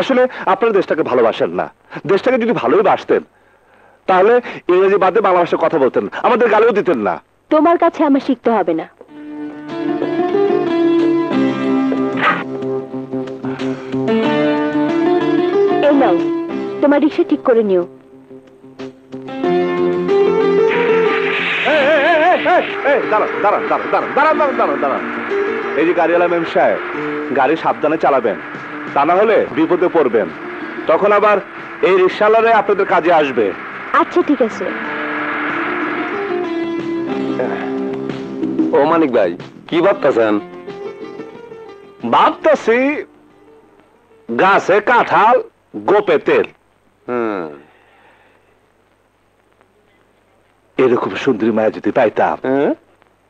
আসলে আপনারা দেশটাকে ভালোবাসেন না। দেশটাকে যদি ভালোই বাসতেন তাহলে ইংরেজি বাদে বাংলা ভাষায় কথা বলতেন, আমাদের গালিও দিতেন না। তোমার কাছে আমার শিখতে হবে না। এই নাও, তোমার রিক্সা ঠিক করে নিও। এই যে গাড়িওয়ালা মেম সাহেব, গাড়ি সাবধানে চালাবেন, তা না হলে বিপদে পড়বেন। তখন আবার এই রিক্সাওয়ালারে আপনাদের কাজে আসবে। আচ্ছা ঠিক আছে। ও মানিক ভাই, কি ভাবতেছেন? ভাবতেছি গাছে কাঁঠাল, গোপে তেল। এরকম সুন্দরী মায়া যদি পাইতাম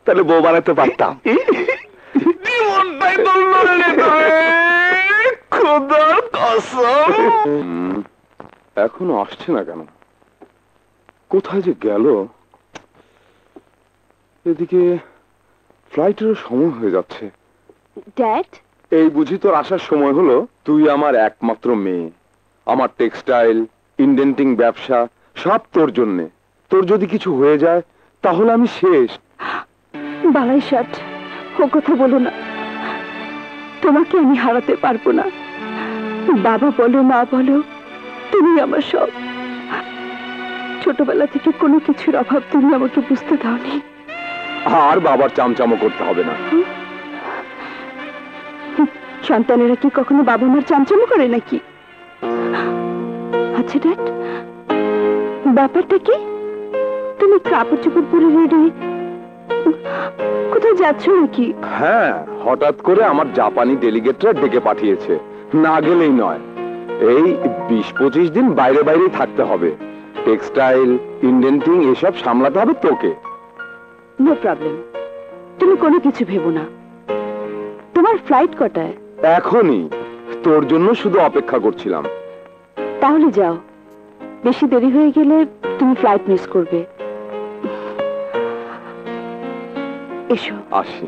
তাহলে বউ বানাতে পারতাম। এখনো আসছে না কেন? কোথায় যে গেল? এদিকে ফ্লাইটেরও সময় হয়ে যাচ্ছে। ড্যাড, এই বুঝি তোর আসার সময় হলো? তুই আমার একমাত্র মেয়ে, আমার টেক্সটাইল, ইন্ডেন্টিং ব্যবসা সব তোর জন্যে। তোর যদি কিছু হয়ে যায় তাহলে আমি শেষ। বালাই ষাট, ও কথা বলো না। তোমাকে আমি হারাতে পারবো না। বাবা বলো, মা বলো, তুমি আমার সব। ছোটবেলা থেকে কোনো কিছুর অভাব তুমি আমাকে বুঝতে দাওনি। আর বাবার চামচামো করতে হবে না। সন্তানেরা কি কখনো বাবা মার চামচামো করে নাকি? আচ্ছা ড্যাড, ব্যাপারটা কি? তুমি কাপড় চোপড় পরে রেডি, কোথায় যাচ্ছ নাকি? হ্যাঁ, হঠাৎ করে আমার জাপানি ডেলিগেটরা ডেকে পাঠিয়েছে, না গেলেই নয়। এই 20-25 দিন বাইরে বাইরেই থাকতে হবে। টেক্সটাইল, ইন্ডেন্টিং এসব সামলাতে হবে তোকে। নো প্রবলেম, তুমি কোনো কিছু ভেবো না। তোমার ফ্লাইট কটায়? এখনই, তোর জন্য শুধু অপেক্ষা করছিলাম। তাহলে যাও, বেশি দেরি হয়ে গেলে তুমি ফ্লাইট মিস করবে। এসো। আসি।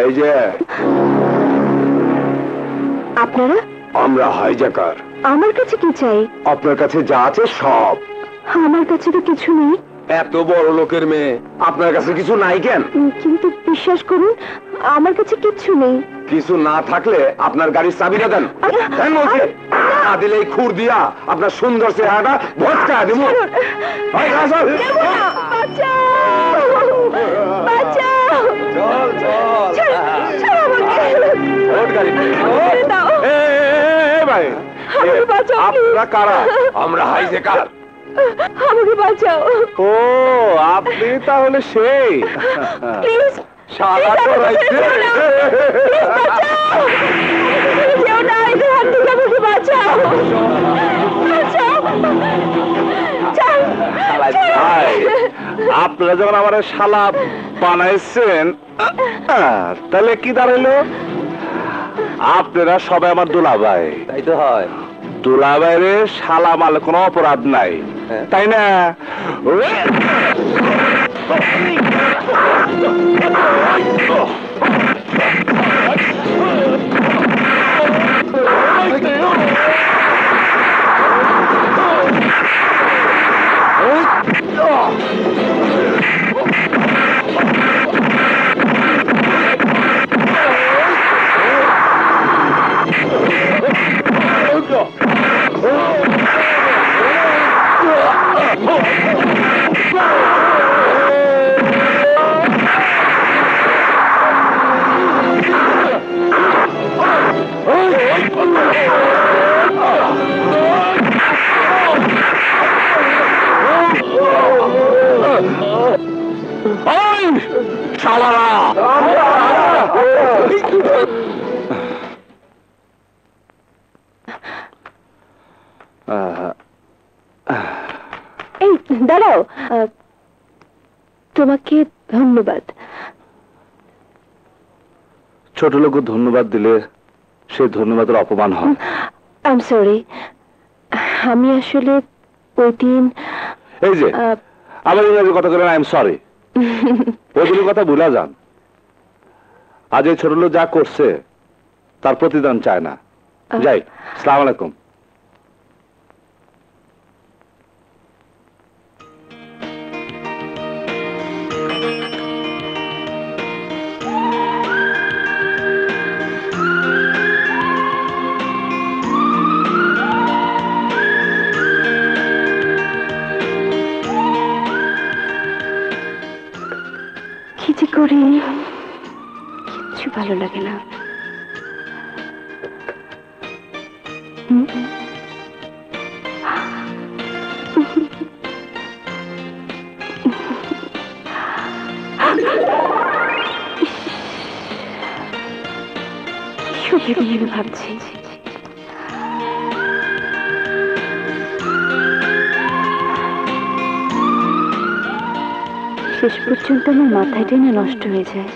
এই যে আপনারা? আমরা হাইজ্যাকার। আমার কাছে কি চাই? আপনার কাছে যা আছে সব। আমার কাছে তো কিছু নেই। এত বড় লোকের মেয়ে, আপনার কাছে কিছু নাই কেন? কিন্তু বিশ্বাস করুন, আমার কাছে কিচ্ছু নেই। কিছু না থাকলে আপনার গাড়ির চাবিটা দেন। দেন বলছি, না দিলে এই খুর দিয়া আপনার সুন্দর চেহারাটা ভটকা দেব। চল চল ভাই, আপনারা কারা? আমরা হাইজ্যাকার। আমাকে বাঁচাও। ও, আপনি তাহলে সেই প্লিজ শালা চড়াইছে। কেউ নাই, হাত থেকে আমাকে বাঁচাও। ভাই, আপনারা যখন আমার শালা বানাইছেন, তাহলে কি দাঁড়াইলো? আপনারা সবাই আমার দুলাভাই। তাই তো হয়। দুলাভাইরে শালা মালে কোনো অপরাধ নাই, তাই না? এই দাঁড়াও, তোমাকে ধন্যবাদ। ছোট লোক ধন্যবাদ দিলে সে ধন্যবাদের অপমান হয়। আই এম সরি, আমি আসলে ওই দিন। এই যে আবার ইংরেজি কথা বলেন, আই এম সরি। ওইগুলোর কথা ভুলা যান। আজ এই ছোট লোক যা করছে তার প্রতিদান চায় না। যাই, আসসালামু আলাইকুম। কি যে করি, কিচ্ছু ভালো লাগে না। ভেবে ভাবছি শেষ পর্যন্ত আমার মাথায় টেনে নষ্ট হয়ে যায়।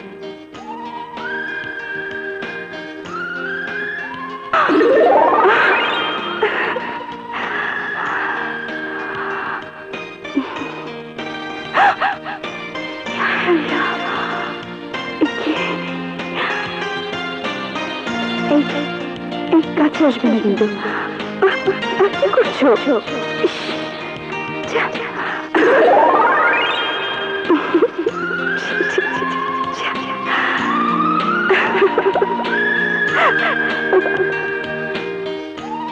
এই কাছে আসবে না কিন্তু। কি করছো?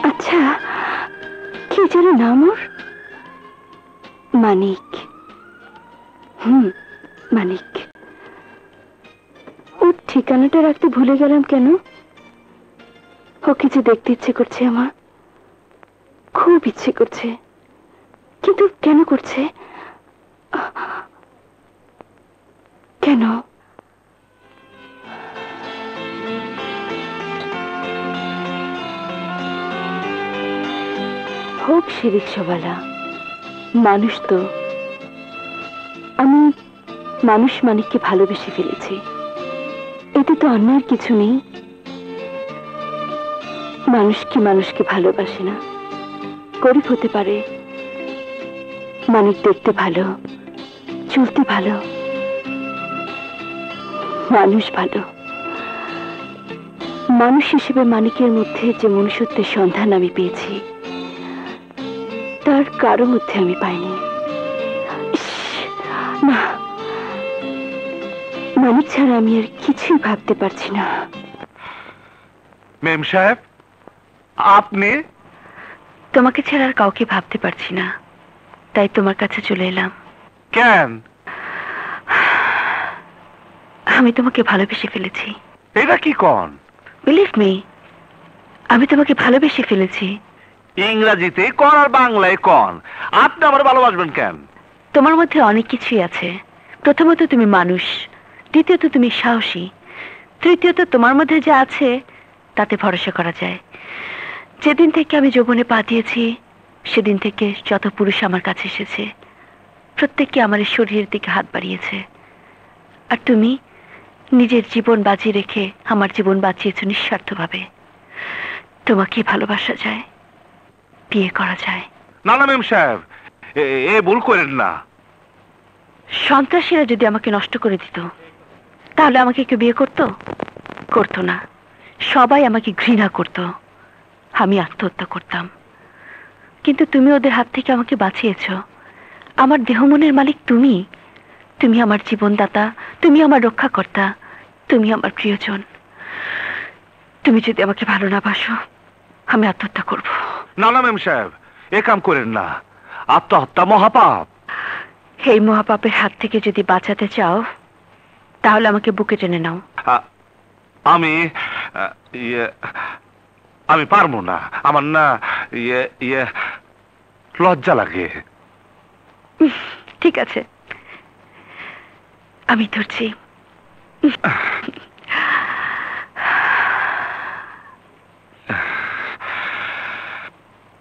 আচ্ছা, কি যেন নাম ওর? মানিক। মানিক। ওর ঠিকানাটা রাখতে ভুলে গেলাম কেন? ওকে যে দেখতে ইচ্ছে করছে আমার, খুব ইচ্ছে করছে, কিন্তু কেন করছে? কেন? হোক সে রিক্সাওয়ালা, মানুষ তো। আমি মানুষ মানিককে ভালোবেসে ফেলেছি, এতে তো অন্যায়ের কিছু নেই। মানুষ কি মানুষকে ভালোবাসে না? গরিব হতে পারে, মানিক দেখতে ভালো, চলতে ভালো, মানুষ ভালো। মানুষ হিসেবে মানিকের মধ্যে যে মনুষ্যত্বের সন্ধান আমি পেয়েছি, তার কারো মধ্যে আমি পাইনি। না, মানিক ছাড়া আমি আর কিছুই ভাবতে পারছি না। মেম সাহেব, আপনি? তোমাকে ছাড়া আর কাউকে ভাবতে পারছি না, তাই তোমার কাছে চলে এলাম। কেন? আমি তোমাকে ভালোবেসে ফেলেছি। এটা কি কন? বিলিভ মি, আমি তোমাকে ভালোবেসে ফেলেছি। ইংরেজিতে কন আর বাংলায় কন, আপনি আমার ভালোবাসবেন কেন? তোমার মধ্যে অনেক কিছুই আছে। প্রথমত তুমি মানুষ, দ্বিতীয়ত তুমি সাহসী, তৃতীয়ত তোমার মধ্যে যা আছে তাতে ভরসা করা যায়। যেদিন থেকে আমি যৌবনে পা দিয়েছি, সেদিন থেকে যত পুরুষ আমার কাছে এসেছে, প্রত্যেককে আমার এই শরীরের দিকে হাত বাড়িয়েছে। আর তুমি নিজের জীবন বাজি রেখে আমার জীবন বাঁচিয়েছ নিঃস্বার্থভাবে। তোমাকে ভালোবাসা যায়, বিয়ে করা যায়। না না মেম সাহেব, এ ভুল করেন না। সন্ত্রাসীরা যদি আমাকে নষ্ট করে দিত, তাহলে আমাকে কেউ বিয়ে করতো? করতো না। সবাই আমাকে ঘৃণা করত, আমি আত্মহত্যা করতাম। কিন্তু তুমি ওদের হাত থেকে আমাকে বাঁচিয়েছ। আমার দেহ মনের মালিক তুমি। তুমি আমার জীবনদাতা, তুমি আমার রক্ষাকর্তা, তুমি আমার প্রিয়জন। তুমি যদি আমাকে ভালো না বাসো, আমি আত্মহত্যা করব। না না মেম সাহেব, এ কাম করেন না, আত্মহত্যা মহাপাপ। এই মহাপাপের হাত থেকে যদি বাঁচাতে চাও, তাহলে আমাকে বুকে টেনে নাও। আমি পারবো না, আমার না লজ্জা লাগে। ঠিক আছে, আমি ধরছি।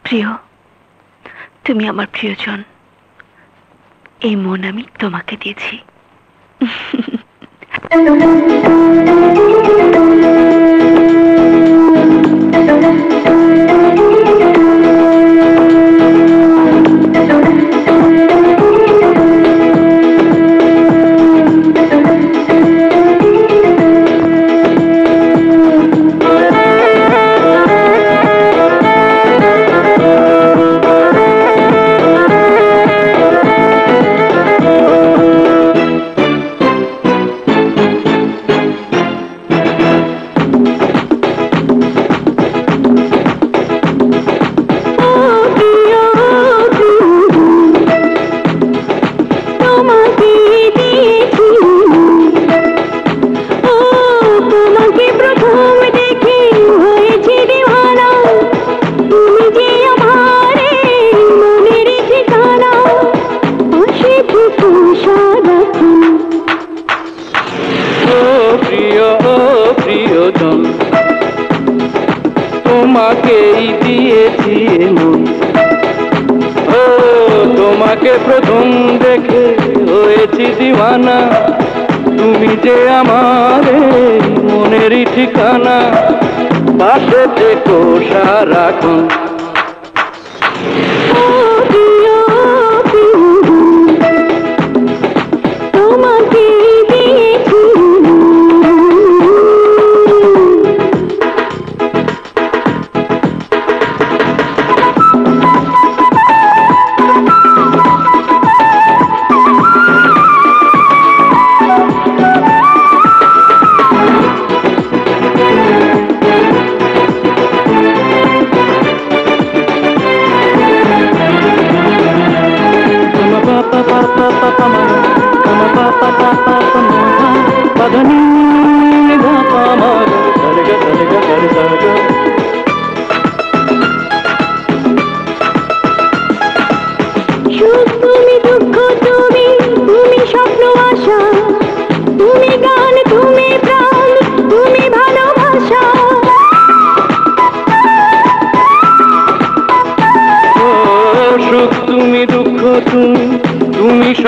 প্রিয়, তুমি আমার প্রিয়জন, এই মন আমি তোমাকে দিয়েছি। তোমাকেই দিয়েছি মন, ও তোমাকে প্রথম দেখে হয়েছি দিওয়ানা। তুমি যে আমার মনেরই ঠিকানা, পাশে থেকো সারাক্ষণ।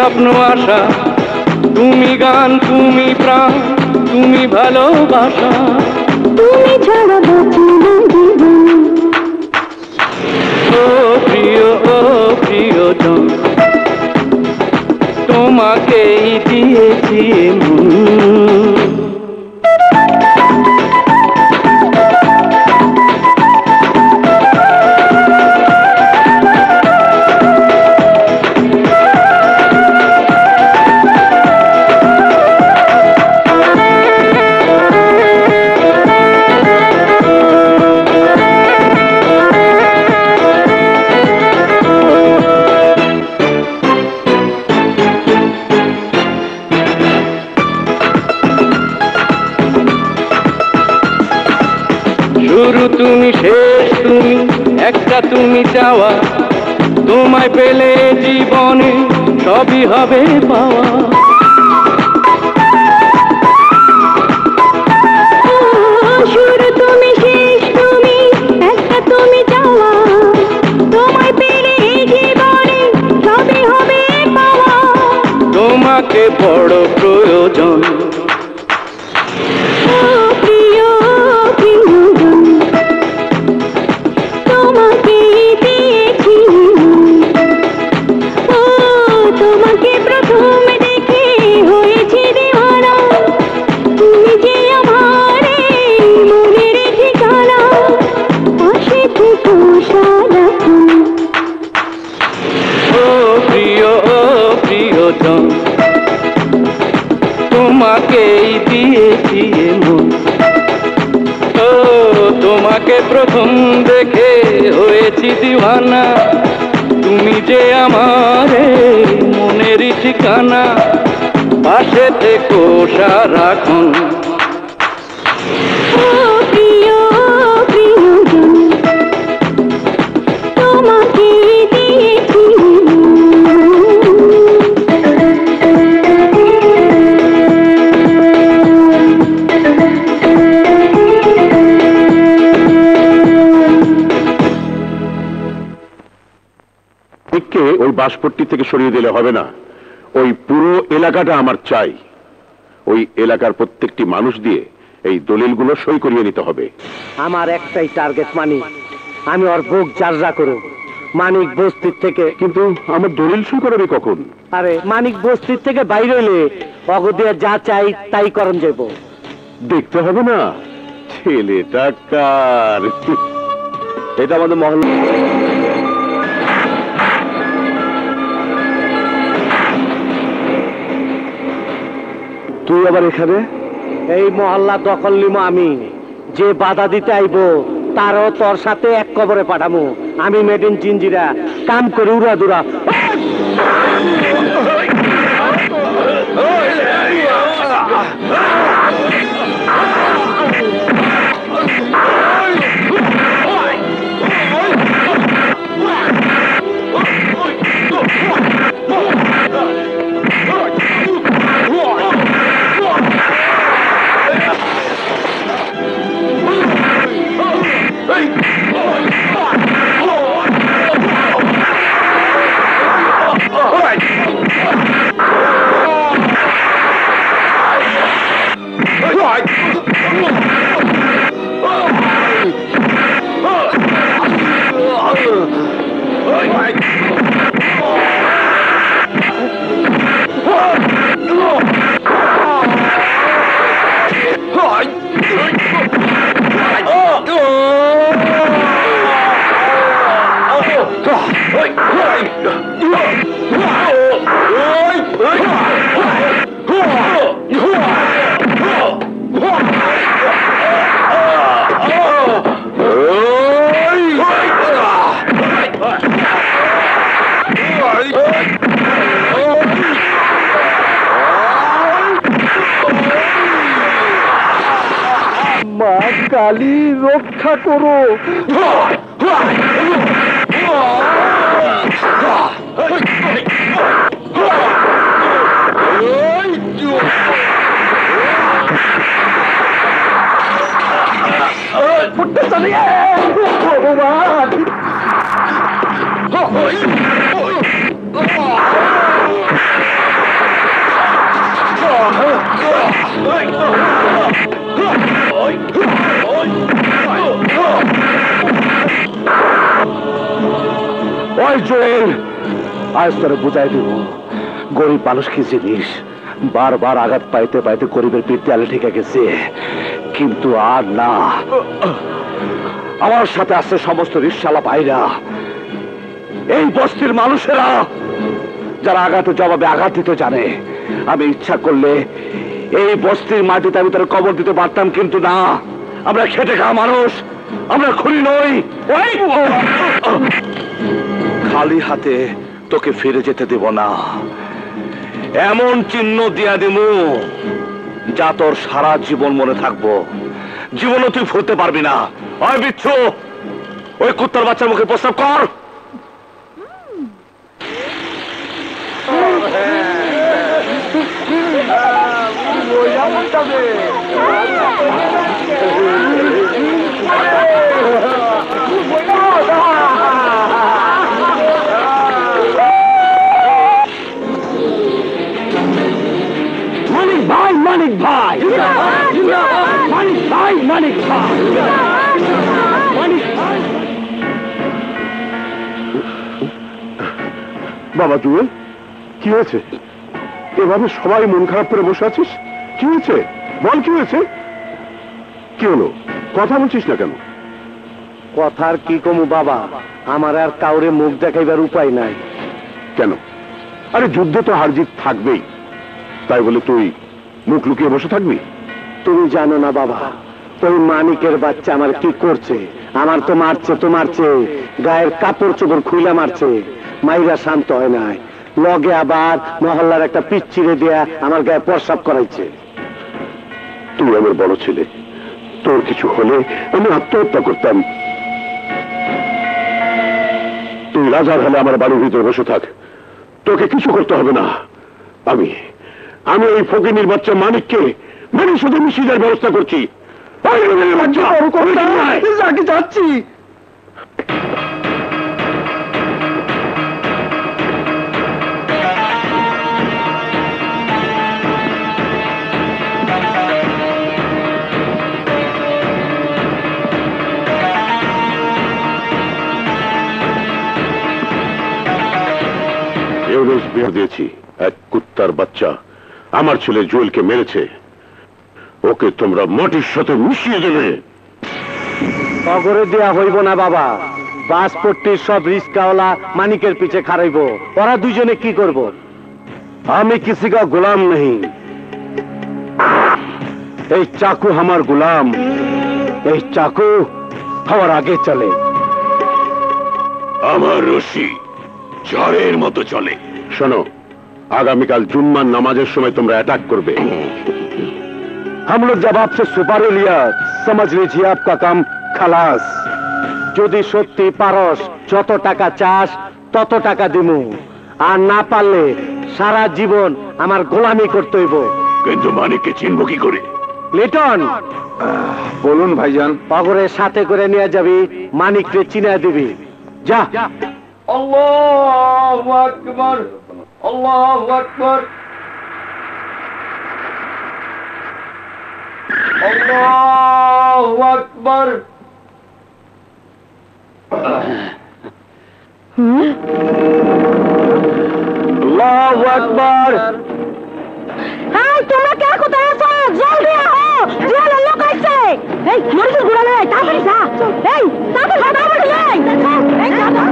স্বপ্ন আশা, তুমি গান, তুমি প্রাণ, তুমি ভালোবাসা, তুমি ছাড়া বাঁচি না জীবন। ও প্রিয়জন, তোমাকেই দিয়েছি মন। শুরু তুমি, শেষ তুমি, একটা তুমি চাওয়া, তোমায় পেলে জীবনে সবই হবে পাওয়া। শুরু তুমি, শেষ তুমি, একটা তুমি চাওয়া, তোমায় পেলে জীবনে সবই হবে পাওয়া। তোমাকে বড় প্রয়োজন, তোমাকে দিয়েছি, ও তোমাকে প্রথম দেখে হয়েছে দিওয়ানা, তুমি যে আমার মনের ঠিকানা, পাশে থেকো সারাক্ষণ। ও প্রিয়জন, তোমাকেই দিয়েছি মন। ও তোমাকে প্রথম দেখে হয়েছি দিওয়ানা, তুমি যে আমার মনের ঠিকানা, পাশে থেকো সারাক্ষণ। ও প্রিয়জন, তোমাকে দিয়েছি। ওই বাসপট্টি থেকে সরিয়ে দিলে হবে না, ওই পুরো এলাকাটা আমার চাই। ওই এলাকার প্রত্যেকটি মানুষ দিয়ে এই দলিলগুলো সই করিয়ে নিতে হবে। আমার একটাই টার্গেট মানিক, আমি ওর বুক জাররা করব। মানিক বস্তির থেকে, কিন্তু আমার দলিল সই করাবে কখন? আরে মানিক বস্তির থেকে বাইরে হইলে অগদিয়া যা চাই তাই করণ যাব। দেখতে হবে না ছেলেটা কার। এটা আমাদের মহল্লা। তুই আবার এখানে? এই মহল্লা দখল নিমো আমি, যে বাধা দিতে আইবো তারও তোর সাথে এক কবরে পাঠামো। আমি মেড ইন জিঞ্জিরা, কাম করে উড়া দুরা। মা কালী রক্ষা করো। ভগবান ওই জোয়েল, আজ তোরে বুঝাই দিব গরিব মানুষ কি জিনিস। বারবার আঘাত পাইতে পাইতে গরিবের পিঠ দেয়ালে ঠেকে গেছে, কিন্তু আর না। আমার সাথে আছে সমস্ত রিকশাওয়ালা ভাইরা, এই বস্তির মানুষেরা, যারা আঘাতের জবাবে আঘাত দিতে জানে। আমি ইচ্ছা করলে এই বস্তির মাটিতে আমি তার কবর দিতে পারতাম, কিন্তু না, আমরা খেটে খাওয়া মানুষ, আমরা খুনি নই। খালি হাতে তোকে ফিরে যেতে দেব না, এমন চিহ্ন দিয়া দিমু যা তোর সারা জীবন মনে থাকবো। জীবনও তুই ভুলতে পারবি না। ওই বিচ্ছু, ওই কুত্তার বাচ্চার মুখে প্রস্তাব কর। মানিক ভাই, মানিক ভাই, মানিক ভাই, মানিক ভাই, মানিক ভাই। বাবা জুয়েল, কি হয়েছে? এভাবে সবাই মন খারাপ করে বসে আছিস? কি হয়েছে বল, কি হয়েছে? কি হলো, কথা বলছিস না কেন? কথার কি কমু বাবা, আমার আর কাউরে মুখ দেখাইবার উপায় নাই। কেন? আরে যুদ্ধে তো হার জিত থাকবেই, তাই বলে তুই মুখ লুকিয়ে বসে থাকবি? তুমি জানো না বাবা, ওই মানিকের বাচ্চা আমার কি করছে। আমার তো মারছে তো মারছে, গায়ের কাপড় চোপড় খুইলা মারছে, মাইরা শান্ত হয় নাই। লগে আবার মহল্লার একটা পিচ্চিরে দেয়া আমার গায়ে প্রস্রাব করাইছে। তুই আমার বড় ছেলে, তোর কিছু হলে আমি আত্মহত্যা করতাম। তুই রাজার হলে আমার বাড়ির ভিতরে বসে থাক, তোকে কিছু করতে হবে না। আমি ওই ফকিনীর বাচ্চা মানিককে মানে শুধু মিশিদের ব্যবস্থা করছি। যাচ্ছি। ইউনুস বিয়ে দিয়েছি, এক কুত্তার বাচ্চা আমার ছেলে জুয়েলকে মেরেছে, ওকে তোমরা মাটির সাথে মিশিয়ে দেবে। অগরে দেয়া হইব না বাবা, বাসপট্টির সব রিস্কাওয়ালা মানিকের পিছে খারাইব। ওরা দুইজনে কি করব? আমি কিসি কা গোলাম नहीं, এই চাকু আমার গোলাম, এই চাকু আমার আগে চলে। আমার রশি ঝড়ের মতো চলে। শোনো, আগামীকাল জুম্মার নামাজের সময় তোমরা অ্যাটাক করবে। हम लोग जब आपसे सुपारी लिया समझ लीजिए आपका काम खलास। যদি সত্যি পারস যত টাকা চাস তত টাকা দিমু, আর না পারলে সারা জীবন আমার গোলামি করতে হইব। কিন্তু মানিককে চিনব কি করে? লিটন, বলুন ভাইজান। পাগরের সাথে করে নিয়ে যাবি, মানিককে চিনা দিবি। যা। আল্লাহু আকবার, আল্লাহু আকবার, আল্লাহু আকবার। আল্লাহু আকবার। এই তোমরা কে কোথায় আছো? জলদি আহো, জেলের লোক আইছে। এই মরিচের গুড়া লই, তাড়াতাড়ি যা। এই তাড়াতাড়ি লই। এই যা যা।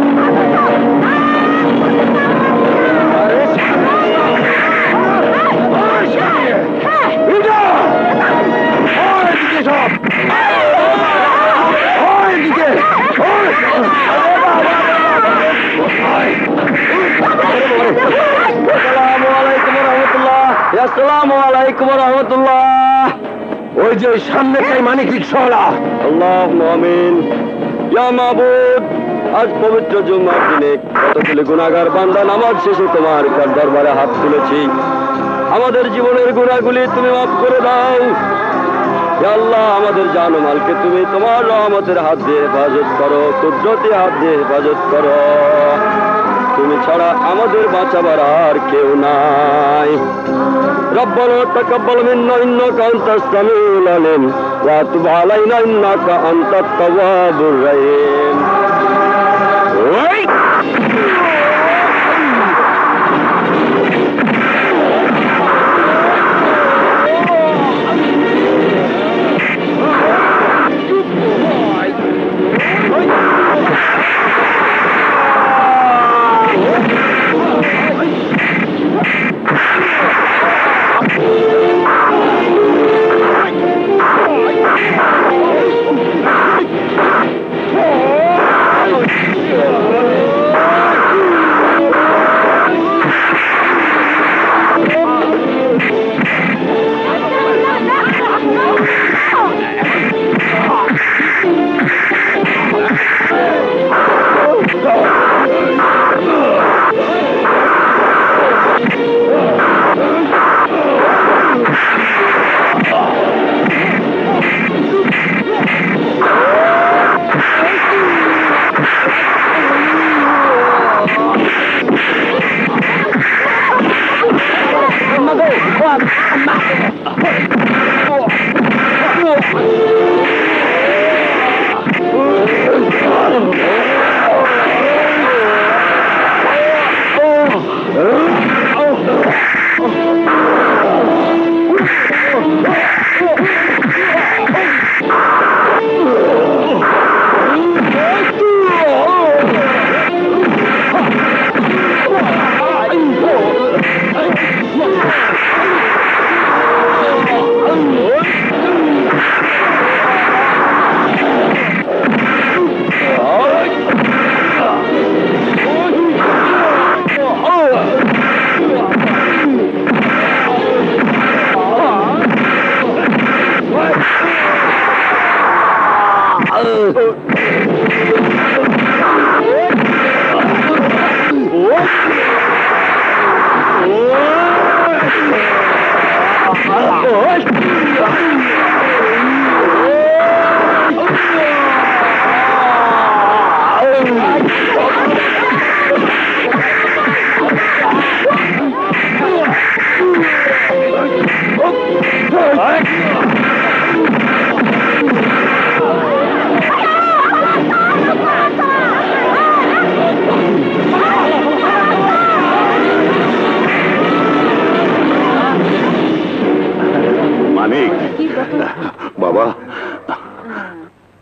আসসালামু আলাইকুম রহমতুল্লাহ। ওই যে সামনে তাই মানিক রিকশাওয়ালা। আল্লাহুম্মা আমিন। ইয়া মাবুদ, আজ পবিত্র জুমার দিনে কতগুলি গুনাহগার বান্দা নামাজ শেষে তোমার দরবারে হাত তুলেছি। আমাদের জীবনের গুনাহগুলি তুমি মাফ করে দাও। ইয়া আল্লাহ, আমাদের জান ও মালকে তুমি তোমার রহমতের হাত দিয়ে হেফাজত করো, কুদরতি হাত দিয়ে হেফাজত করো। তুমি ছাড়া আমাদের বাঁচাবার আর কেউ নাই। ربنا تقبل منا إنك أنت السميع العليم وتب علينا إنك أنت التواب الرحيم.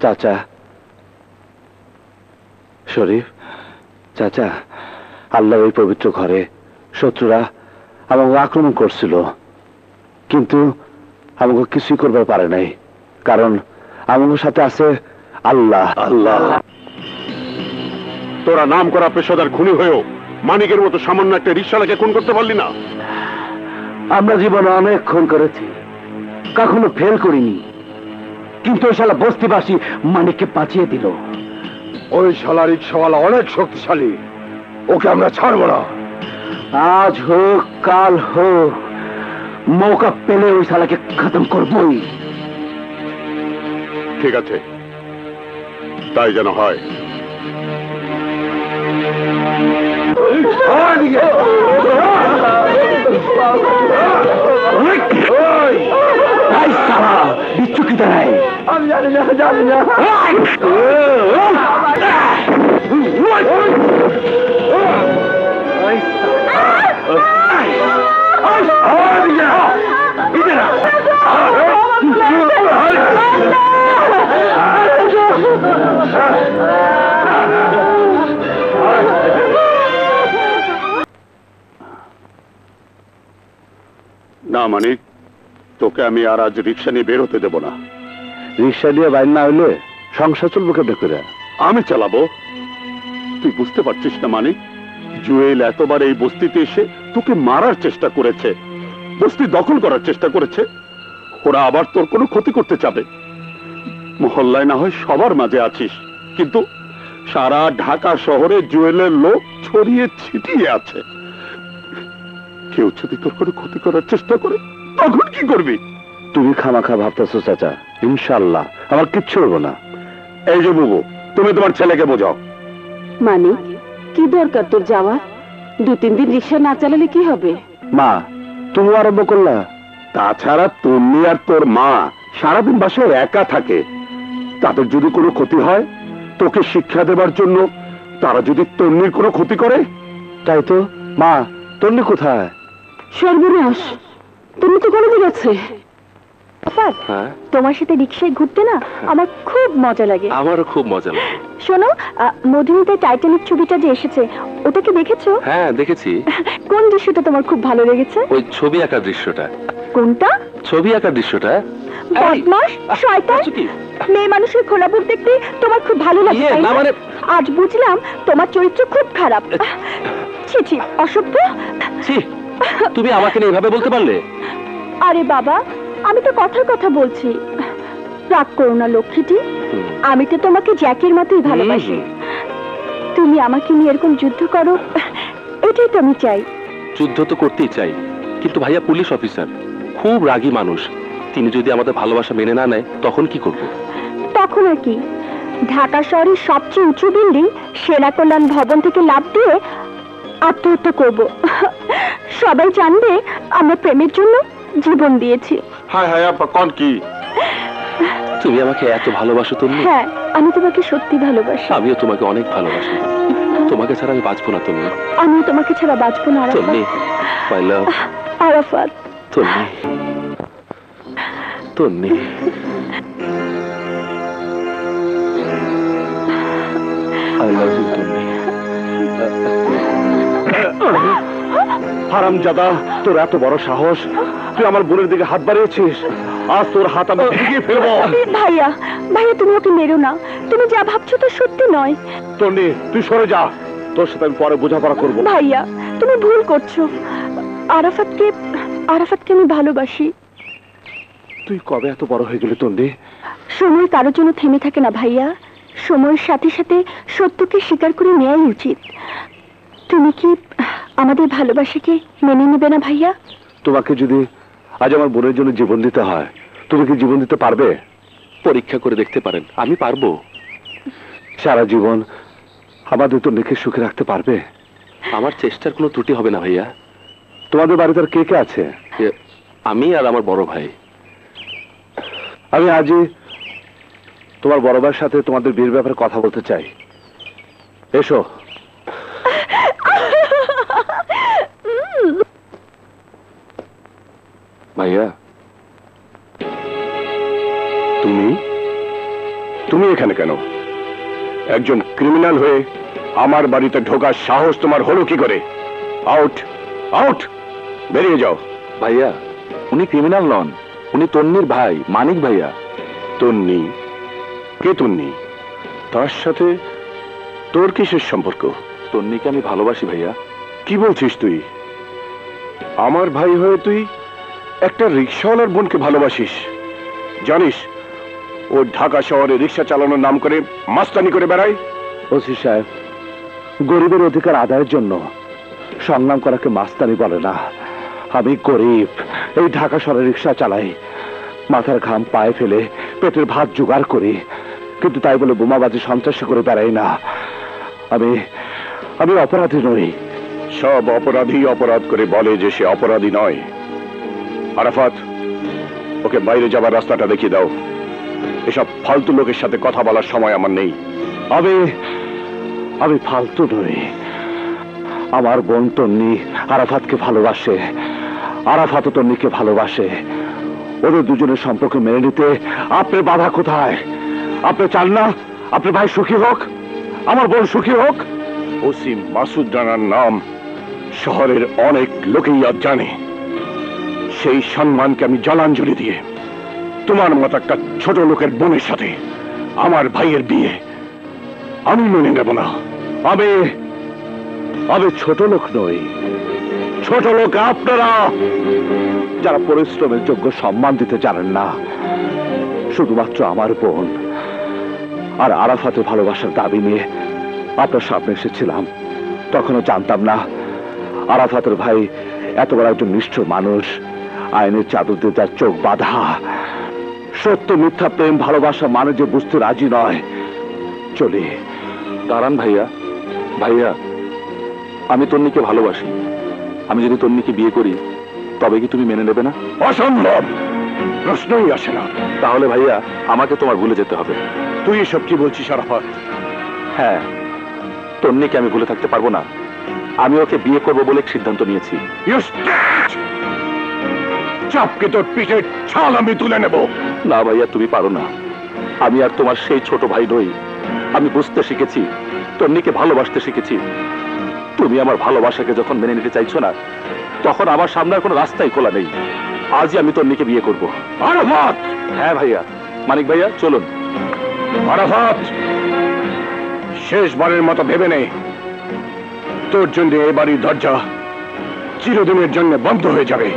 চাচা, শরীফ চাচা, আল্লাহ ওই পবিত্র ঘরে শত্রুরা আমাকে আক্রমণ করছিল, কিন্তু আমাকে কিছুই করবার পারে নাই, কারণ আমার সাথে আছে আল্লাহ। আল্লাহ, তোরা নাম করা পেশাদার খুনি হয়েও মানিকের মতো সামান্য একটা রিকশালাকে খুন করতে পারলি না? আমরা জীবনে অনেক খুন করেছি, কখনো ফেল করিনি, কিন্তু ওই শালা বস্তিবাসী মানিককে বাঁচিয়ে দিল। ওই শালা রিক্সাওয়ালা অনেক শক্তিশালী, ওকে আমরা ছাড়বো না। আজ হোক কাল হোক, মৌকা পেলে ওই শালাকে খতম করবই। ঠিক আছে, তাই যেন হয়। বিচ্ছু কি দাঁড়ায়? আমি জানি না, জানি না। না মানিক, তোকে আমি আর আজ রিক্সা নিয়ে বেরোতে দেব না। রিক্সা নিয়ে বাইর না হইলে সংসার চলবো কেমনে করে? আমি চালাবো। তুই বুঝতে পারছিস না মানিক, জুয়েল এতবার এই বস্তিতে এসে তোকে মারার চেষ্টা করেছে, বস্তি দখল করার চেষ্টা করেছে। ওরা আবার তোর কোনো ক্ষতি করতে চাবে। মহল্লায় না হয় সবার মাঝে আছিস, কিন্তু সারা ঢাকা শহরে জুয়েলের লোক ছড়িয়ে ছিটিয়ে আছে। কেউ যদি তোর কোনো ক্ষতি করার চেষ্টা করে তখন কি করবি? তুমি খামাখা ভাবতেছো চাচা, ইনশাল্লাহ আমার কিচ্ছু হবো না। এই যে বুবু, তুমি তোমার ছেলেকে বোঝাও। মানিক, কি দরকার তোর যাওয়া? 2-3 দিন রিক্সা না চালালে কি হবে? মা, তুমি আরম্ভ করলা। তাছাড়া তুমি আর তোর মা সারাদিন বাসায় একা থাকে, তাদের যদি কোনো ক্ষতি হয়, তোকে শিক্ষা দেবার জন্য তারা যদি তন্নির কোনো ক্ষতি করে? তাই তো। মা, তন্নি কোথায়? সর্বনাশ, তুমি তো কলেজে গেছে। হ্যাঁ, তোমার সাথে রিক্সায় ঘুরতে না আমার খুব মজা লাগে। আমারও খুব মজা লাগে। শোনো, মধুমিতার টাইটানিক ছবিটা যে এসেছে, ওটা কি দেখেছো? হ্যাঁ, দেখেছি। কোন দৃশ্যটা তোমার খুব ভালো লেগেছে? ওই ছবি আঁকার দৃশ্যটা। কোনটা? ছবি আঁকার দৃশ্যটা। বদমাস, শয়তান, মেয়ে মানুষের খোলা বুক দেখতে তোমার খুব ভালো লাগে, তাই না? আজ বুঝলাম তোমার চরিত্র খুব খারাপ। ছি ছি, অসভ্য। ছি, তুমি আমাকে নিয়ে এভাবে বলতে পারলে? আরে বাবা, আমি তো কথার কথা বলছি, রাগ করো না লক্ষ্মীটি। আমি তো তোমাকে জ্যাকের মতোই ভালোবাসি। তুমি আমাকে নিয়ে এরকম যুদ্ধ করো, এটাই তো আমি চাই। যুদ্ধ তো করতেই চাই, কিন্তু ভাইয়া পুলিশ অফিসার, খুব রাগী মানুষ। তিনি যদি আমাদের ভালোবাসা মেনে না নেয় তখন কি করব? তখন আর কি, ঢাকা শহরের সবচেয়ে উঁচু বিল্ডিং সেনা কল্যাণ ভবন থেকে লাফ দিয়ে আত্মহত্যা করব। সবাই জানবে আমরা প্রেমের জন্য জীবন দিয়েছি। হায় হায় আপা, কোন কি? তুমি আমাকে এত ভালোবাসো তুমি? হ্যাঁ, আমি তোমাকে সত্যি ভালোবাসি। আমিও তোমাকে অনেক ভালোবাসি। তোমাকে ছাড়া আমি বাঁচবো না তুমি। আমিও তোমাকে ছাড়া বাঁচবো না তুমি, মাই লাভ আরাফাত। তুমি, তুমি। আই লাভ ইউ তুমি। হারামজাদা, তোর এত বড় সাহস, তুই আমার বোনের দিকে হাত বাড়িয়েছিস। আজ তোর হাত আমি ভেঙে ফেলবো। ভাইয়া, ভাইয়া তুমি ওকে মেরো না। তুমি যা ভাবছো তো সত্যি নয়। তন্নি, তুই সরে যা, তোর সাথে আমি পরে বোঝাপড়া করবো। ভাইয়া, তুমি ভুল করছো। আরাফাতকে আমি ভালোবাসি। তুই কবে এত বড় হয়ে গেলি তন্নি? সময় কারোর জন্য থেমে থাকে না ভাইয়া, সময়ের সাথে সাথে সত্যকে স্বীকার করে নেওয়াই উচিত। তুমি কি আমাদের ভালোবাসাকে মেনে নেবে না ভাইয়া? তোমাকে যদি আজ আমার বোনের জন্য জীবন দিতে হয়, তুমি কি জীবন দিতে পারবে? পরীক্ষা করে দেখতে পারেন, আমি পারবো। সারা জীবন আমাদের তন্নিকে সুখে রাখতে পারবে? আমার চেষ্টার কোনো ত্রুটি হবে না ভাইয়া। তোমাদের বাড়িতে আর কে কে আছে? আমি আর আমার বড় ভাই। আমি আজই তোমার বড় ভাইয়ের সাথে তোমাদের বিয়ের ব্যাপারে কথা বলতে চাই। এসো। ভাইয়া, তুমি তুমি তুমি এখানে কেন? একজন ক্রিমিনাল হয়ে আমার বাড়িতে ঢোকার সাহস তোমার হলো কি করে? আউট, আউট, বেরিয়ে যাও। ভাইয়া, উনি ক্রিমিনাল নন, উনি তন্নির ভাই মানিক ভাইয়া। তন্নি? কে তন্নি? তার সাথে তোর কিসের সম্পর্ক? তন্নিকে আমি ভালোবাসি ভাইয়া। কি বলছিস তুই? আমার ভাই হয়ে তুই একটা রিক্সাওয়ালার বোনকে ভালোবাসিস? জানিস ও ঢাকা শহরে রিক্সা চালানোর নাম করে মাস্তানি করে বেড়ায়? ওসি সাহেব, গরিবের অধিকার আদায়ের জন্য সংগ্রাম করাকে মাস্তানি বলে না। আমি গরিব, এই ঢাকা শহরে রিক্সা চালাই, মাথার ঘাম পায়ে ফেলে পেটের ভাত জোগাড় করি, কিন্তু তাই বলে বোমাবাজি সন্ত্রাস করে বেড়াই না। আমি আমি অপরাধী নই। সব অপরাধী অপরাধ করে বলে যে সে অপরাধী নয়। আরাফাত, ওকে বাইরে যাবার রাস্তাটা দেখিয়ে দাও। এসব ফালতু লোকের সাথে কথা বলার সময় আমার নেই। আমি ফালতু নই। আমার বোন তন্নি আরাফাতকে ভালোবাসে, আরাফাতও তন্নিকে ভালোবাসে। ওদের দুজনের সম্পর্ক মেনে নিতে আপনার বাধা কোথায়? আপনি চান না আপনার ভাই সুখী হোক, আমার বোন সুখী হোক? ওসি মাসুদ রানার নাম শহরের অনেক লোকেই আজ জানে। সেই সম্মানকে আমি জলাঞ্জলি দিয়ে তোমার মতো একটা ছোট লোকের বোনের সাথে আমার ভাইয়ের বিয়ে আমি মেনে নেব না। আমি ছোট লোক নই, ছোট লোক আপনারা, যারা পরিশ্রমের যোগ্য সম্মান দিতে জানেন না। শুধুমাত্র আমার বোন আর আরাফাতের ভালোবাসার দাবি নিয়ে আপনার সামনে এসেছিলাম। তখনও জানতাম না আরাফাতের ভাই এত বড় একজন নিষ্ঠুর মানুষ, আইনের চাদর দিয়ে তার চোখ বাঁধা। সত্য মিথ্যা প্রেম ভালোবাসা মানে যে বুঝতে রাজি নয়। চলি। দাঁড়ান ভাইয়া, ভাইয়া আমি তন্নিকে ভালোবাসি। আমি যদি তন্নিকে বিয়ে করি তবে কি তুমি মেনে নেবে না? অসম্ভব, প্রশ্নই আসে না। তাহলে ভাইয়া আমাকে তোমার ভুলে যেতে হবে। তুই এসব কি বলছিস আরাফাত? হ্যাঁ, তন্নিকে আমি ভুলে থাকতে পারবো না। আমি ওকে বিয়ে করবো বলে সিদ্ধান্ত নিয়েছি। চাপকে তোর পিঠের ছাল আমি তুলে নেব। না ভাইয়া, তুমি পারো না। আমি আর তোমার সেই ছোট ভাই নই। আমি বুঝতে শিখেছি, তন্নিকে ভালোবাসতে শিখেছি। তুমি আমার ভালোবাসাকে যখন মেনে নিতে চাইছো না, তখন আমার সামনে আর কোনো রাস্তাই খোলা নেই। আজই আমি তন্নিকে বিয়ে করব। আরাফাত! হ্যাঁ ভাইয়া। মানিক ভাইয়া চলুন। আরাফাত, শেষবারের মতো ভেবে নে, তোর জন্য এ বাড়ির দরজা চিরদিনের জন্য বন্ধ হয়ে যাবে।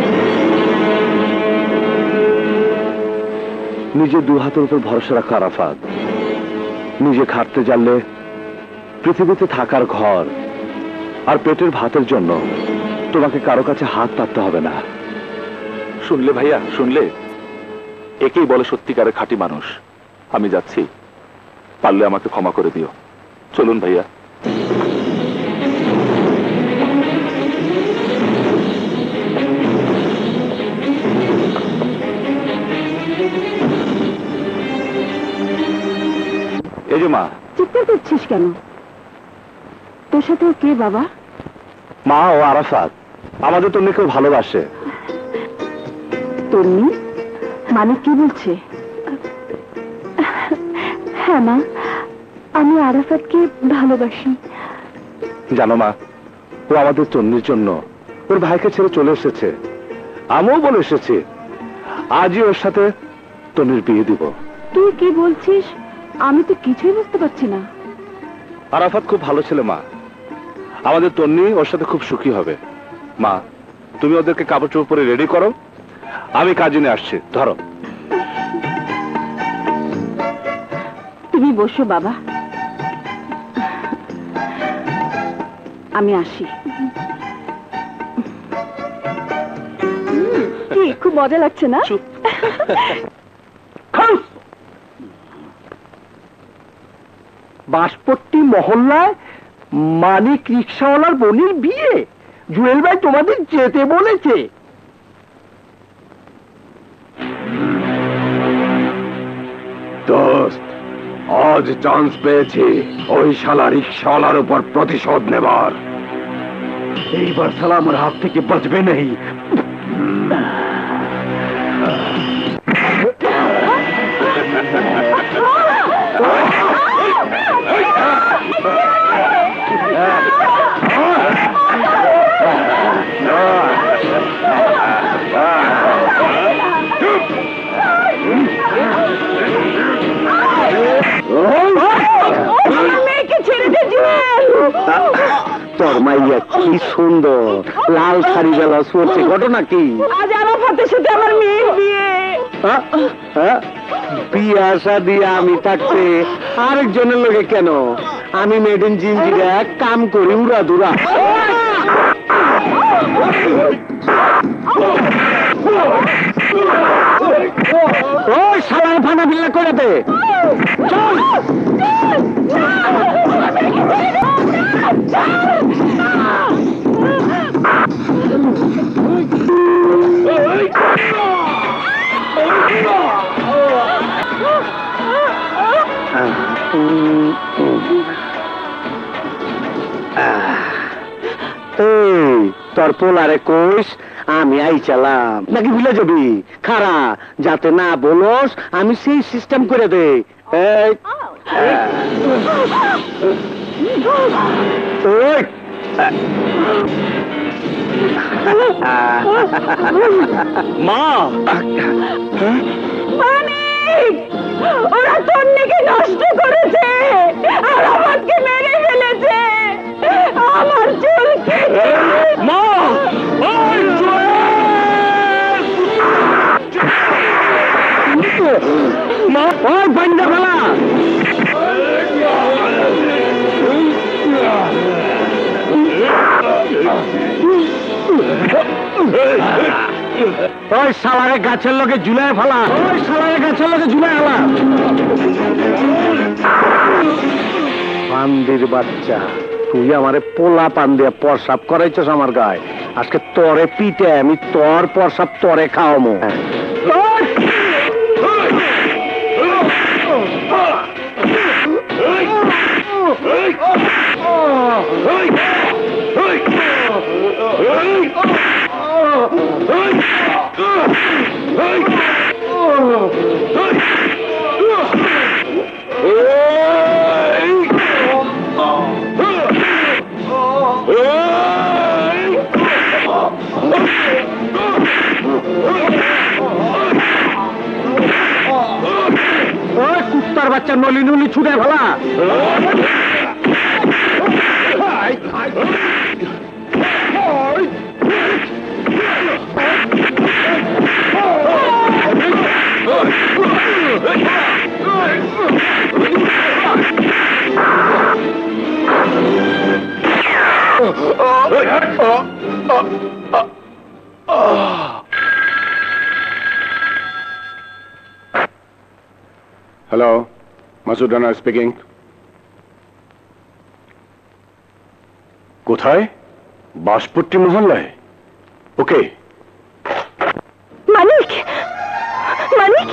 নিজের দু হাতের উপর ভরসা রাখা আরাফাত। নিজে খাটতে জানলে পৃথিবীতে থাকার ঘর আর পেটের ভাতের জন্য তোমাকে কারো কাছে হাত পাততে হবে না। শুনলে ভাইয়া, শুনলে? একেই বলে সত্যিকারের খাঁটি মানুষ। আমি যাচ্ছি, পারলে আমাকে ক্ষমা করে দিও। চলুন ভাইয়া। এই যে মা। চিৎকার করছিস কেন? তোর সাথে কে বাবা? মা ও আরাফাত আমাদের তন্নিকেও ভালোবাসে। তন্নি? মানে কি বলছে? হ্যাঁ মা, আমি আরাফাতকে ভালোবাসি। জানো মা, ও আমাদের তন্নির জন্য ওর ভাইকে ছেড়ে চলে এসেছে। আমিও বলে এসেছি আজই ওর সাথে তন্নির বিয়ে দিব। তুই কি বলছিস? আমি তো কিছুই বুঝতে পারছি না। আরাফাত খুব ভালো ছেলে মা, আমাদের তন্নি ওর সাথে খুব সুখী হবে। মা, তুমি ওদেরকে কাপড় চোপড় পরে রেডি করো, আমি কাজে নিয়ে আসছি। ধরো। তুমি বসো বাবা, আমি আসি। কি খুব মজা লাগছে না? বাঁশপট্টি মহল্লায় মানিক রিক্সাওয়ালার বোনের বিয়ে। জুয়েল ভাই তোমাদের যেতে বলেছে। দোস্ত, আজ চান্স পেয়েছি ওই শালা রিক্সাওয়ালার উপর প্রতিশোধ নেবার। এইবার শালা আমার হাত থেকে বাঁচবে নেই। তোর মাইয়া কি সুন্দর, লাল শাড়ি বেলা পড়ছে, ঘটনা কি? আজ আরাফাতের সাথে আমার মেয়ের বিয়ে। বিয়া শাদি আমি থাকতে আরেকজনের লোকে কেন? আমি মেড ইন জিঞ্জিরা কাম করি উড়া দুরা। ওই শালা ফানা বিল্লা করে দে, চল। তোর পোলারে কোষ আমি আইচালাম নাকি ভুলে যাবি? খারা যাতে না বলস আমি সেই সিস্টেম করে দে। মা, ওরা তন্নিকে নষ্ট করেছে আর আমাকে মেরে ফেলেছে। আমার চুল মা, ওই বান্দা ফেলা, ওই শালারে গাছের লগে ঝুলায় ফেলা, ওই শালারে গাছের লগে ঝুলায় ফেলা। পান্দির বাচ্চা, তুই আমারে পোলা পান দিয়ে প্রসাব করাইছস আমার গায়ে। আজকে তরে পিটে আমি তোর প্রসাব তরে খাওয়ামো। কুত্তার বাচ্চা নলি নলি ছুটে ফেলা। Hello, Masud Rana speaking. কোথায়? বাঁশপট্টি মহল্লায়। ওকে। মানিক, মানিক,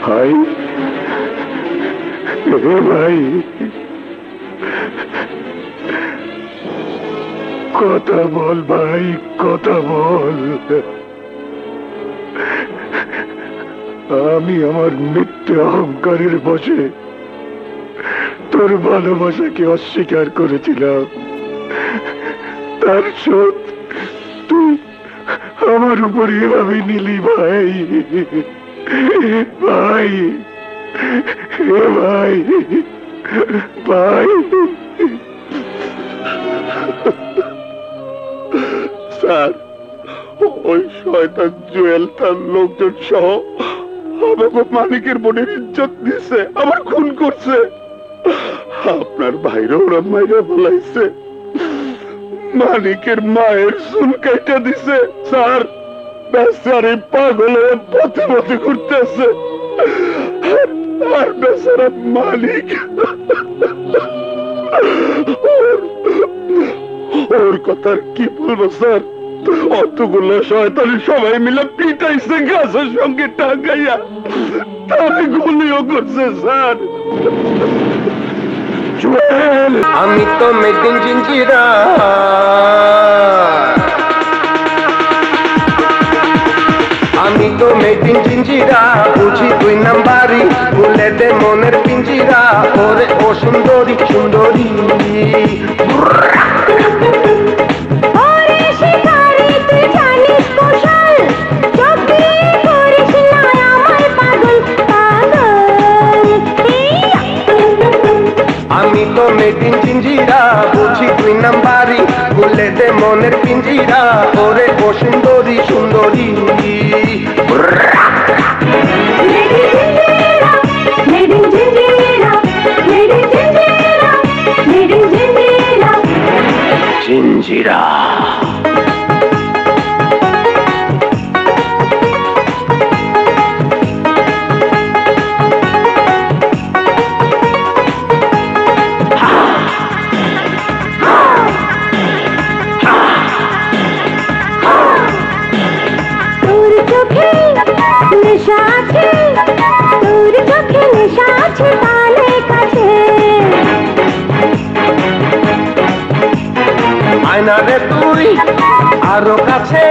ভাই, ভাই, কথা বল ভাই, কথা বল। আমি আমার মিথ্যে অহংকারের বশে তোর ভালোবাসাকে অস্বীকার করেছিলাম। তার শোধ তুই আমার উপর এভাবে নিলি ভাই। ভাই, ভাই, ভাই। স্যার, ওই শয়তান জুয়েল তার লোকজন সহ আমাকে মানিকের বোনের ইজ্জত দিচ্ছে, আমার খুন করছে। আপনার ভাইরা ওরা মাইরা বলাইছে, মানিকের মায়ের চুল কেটে দিছে। স্যার, বেচারি পাগলে পথে পথে ঘুরতেছে, আর বেচারা মালিক ওর কথা কি বলবো স্যার? অতগুলো শয়তানি সবাই মিলে পিটাইছে গাছের সঙ্গে টাঙ্গাইয়া, তারে গুলি খুনও করছে স্যার। জুয়েল, আমি তো মেদিন জিঞ্জিরা, আমি তো মেদিন জিঞ্জিরা, বুঝি 2 নাম্বারি, ভুলে দে মনের পিঞ্জিরা, ওরে ও সুন্দরী সুন্দরী। ওরে শিকারি তুই জানিস কৌশল, চোখে করিস না আমার পাগল পাগল। আমি তো মেদিন জিঞ্জিরা, বুঝি 2 নাম্বারি, ভুলে দে মনের পিঞ্জিরা, ওরে ও সুন্দরী সুন্দরী। Made in Jinjira, made in Jinjira, made in Jinjira. Jinjira তোর চোখে নেশা আছে, তোর চোখে নেশা আছে তালে কাছে। আয়না রে তুই আরো কাছে,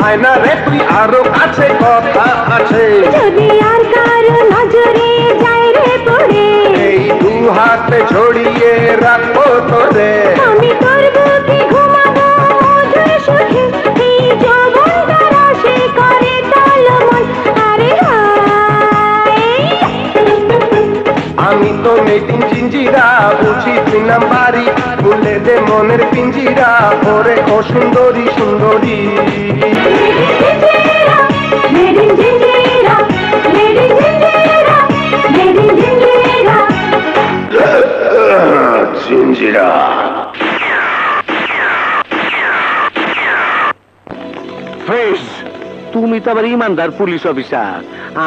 আয়না রে তুই আরো কাছে, কথা আছে। যদি আর কারো নজরে যায় রে পড়ে, এই 2 হাতে ছড়িয়ে রাখবো তোরে। আমি তোর বুকে ঘুমাবো মধুর সুখে, এই যৌবনটা রসে করে তলমন। আরে হায়, আমি তো মেদিন জিঞ্জিরা, বুঝি 2 নাম্বারি, ভুলে দে মনের পিঞ্জিরা, ওরে ও সুন্দরী সুন্দরী। made in Jinjira, made in Jinjira, made in Jinjira. Jinjira fresh, তুমি তো আবার ইমানদার পুলিশ অফিসার,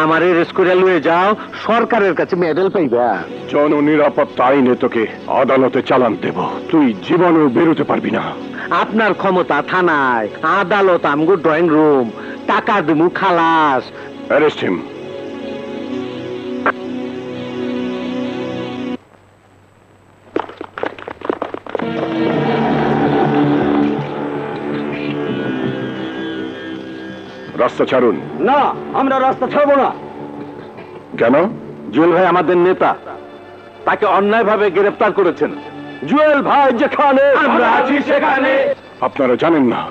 আমার এরেস্ট করে লয়ে যাও, সরকারের কাছে মেডেল পাইবা। জননিরাপত্তা আইনে তোকে আদালতে চালান দেব, তুই জীবনেও বেরোতে পারবি না। আপনার ক্ষমতা থানায়, আদালত আমগো ড্রয়িং রুম, টাকা দিমু খালাস। Arrest him. রাস্তা ছাড়ুন। না, আমরা রাস্তা ছাড়বো না। কেন? জুয়েল ভাই আমাদের নেতা, তাকে অন্যায়ভাবে গ্রেফতার করেছেন। জুয়েল ভাই যেখানে, আমরা আছি সেখানে। আপনারা জানেন না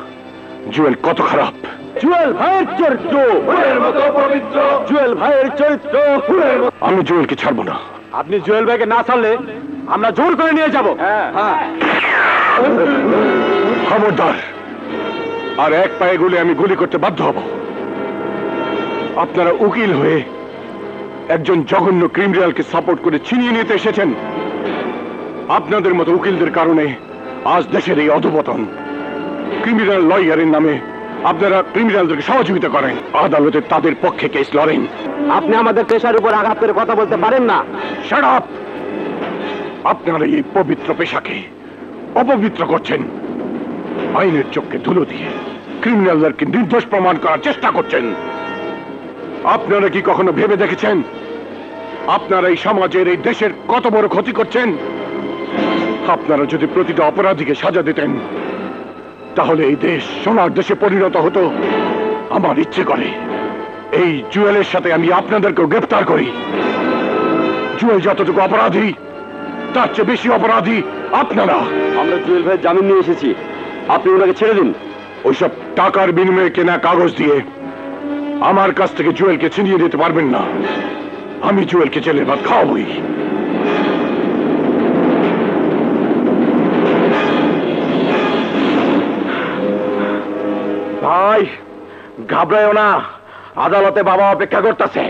জুয়েল কত খারাপ। জুয়েল ভাইয়ের চরিত্র ফুলের মতো পবিত্র, জুয়েল ভাইয়ের চরিত্র ফুলের মতো। আমি জুয়েলকে ছাড়বো না। আপনি জুয়েল ভাইকে না ছাড়লে আমরা জোর করে নিয়ে যাব। খবরদার, আর এক পায়ে গুলি আমি গুলি করতে বাধ্য হব। আপনারা উকিল হয়ে একজন জঘন্য ক্রিমিনালকে সাপোর্ট করে ছিনিয়ে নিতে এসেছেন। আপনাদের মতো উকিলদের কারণে আজ দেশের এই অধপতন। ক্রিমিনাল লয়ারের নামে আপনারা ক্রিমিনালদেরকে সহযোগিতা করেন, আদালতে তাদের পক্ষে কেস লড়েন। আপনি আমাদের পেশার উপর আঘাত করে কথা বলতে পারেন না। Shut up! আপনারা এই পবিত্র পেশাকে অপবিত্র করছেন। আইনের চোখকে ধুলো দিয়ে ক্রিমিনালদেরকে নির্দোষ প্রমাণ করার চেষ্টা করছেন। আপনারা কি কখনো ভেবে দেখেছেন আপনারা এই সমাজের, এই দেশের কত বড় ক্ষতি করছেন? আপনারা যদি প্রতিটা অপরাধীকে সাজা দিতেন তাহলে এই দেশ সোনার দেশে পরিণত হতো। আমার ইচ্ছে করে এই জুয়েলের সাথে আমি আপনাদেরকেও গ্রেফতার করি। জুয়েল যতটুকু অপরাধী তার চেয়ে বেশি অপরাধী আপনারা। আমরা জুয়েল ভাই জামিন নিয়ে এসেছি, আপনি ওনাকে ছেড়ে দিন। ওইসব টাকার বিনিময়ে কেনা কাগজ দিয়ে আমার কাছ থেকে জুয়েলকে ছিনিয়ে নিতে পারবেন না। আমি জুয়েলকে জেলের ভাত খাওয়াবই। ভাই ঘাবড়ায়ও না, আদালতে বাবা অপেক্ষা করতেছে।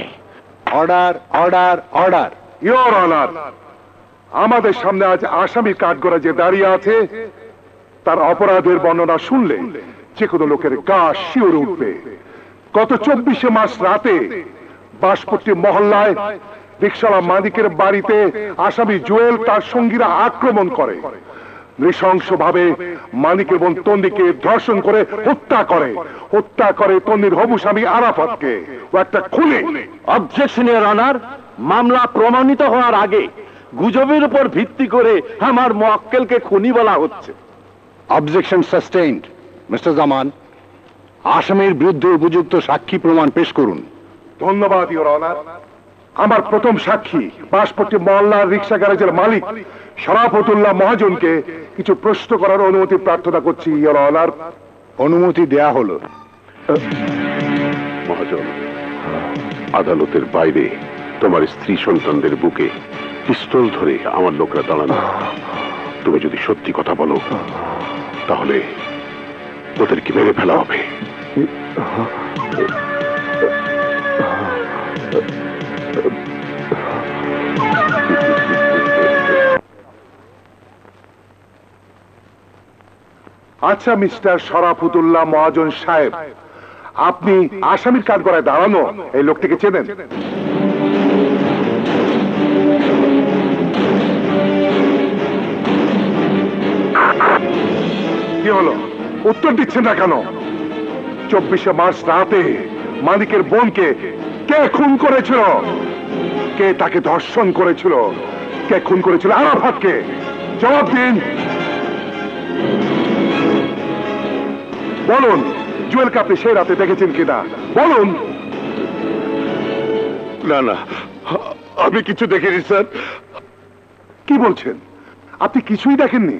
Order, order, order. Your honour, আমাদের সামনে আজ আসামি কাঠগড়া যে দাঁড়িয়ে আছে তার অপরাধের বর্ণনা শুনলে যে কোনো লোকের গা শিউরে উঠবে। গত 24 মার্চ রাতে বাসপট্টি মহল্লায় রিকশাওয়ালা মালিকের বাড়িতে আসামি জুয়েল তার সঙ্গীরা আক্রমণ করে, নৃশংসভাবে মালিকের বোন তন্দিকে ধর্ষণ করে হত্যা করে তন্দির হবু স্বামী আরাফাতকে। ও একটা খুনে। অবজেকশন ইওর অনার, মামলা প্রমাণিত হওয়ার আগে গুজবের উপর ভিত্তি করে আমার মোয়াক্কেলকে খুনি বলা হচ্ছে। Objection sustained. মিস্টার জামান, আসামির বিরুদ্ধে উপযুক্ত সাক্ষী প্রমাণ পেশ করুন। ধন্যবাদ ইওর অনার। আমার প্রথম সাক্ষী বাঁশপট্টি মহল্লার রিক্সা গ্যারেজের মালিক শরাফতুল্লাহ মহাজনকে কিছু প্রশ্ন করার অনুমতি প্রার্থনা করছি ইওর অনার। অনুমতি দেয়া হলো। মহাজন, আদালতের বাইরে তোমার স্ত্রী সন্তানদের বুকে পিস্তল ধরে আমার লোকরা দাঁড়ানো। তুমি যদি সত্যি কথা বলো তাহলে ওদেরকে মেরে ফেলা হবে। আচ্ছা মিস্টার শরাফতুল্লাহ মহাজন সাহেব, আপনি আসামির কাঠগড়ায় দাঁড়ানো এই লোকটিকে চেনেন? কি হলো, উত্তর দিচ্ছেন না কেন? 24শে মার্চ রাতে মালিকের বোনকে কে খুন করেছিল? কে তাকে ধর্ষণ করেছিল? কে খুন করেছিল আরাফাতকে? জবাব দিন। বলুন, জুয়েলকে আপনি সেই রাতে দেখেছেন কিনা বলুন। না না, আমি কিছু দেখিনি স্যার। কি বলছেন? আপনি কিছুই দেখেননি?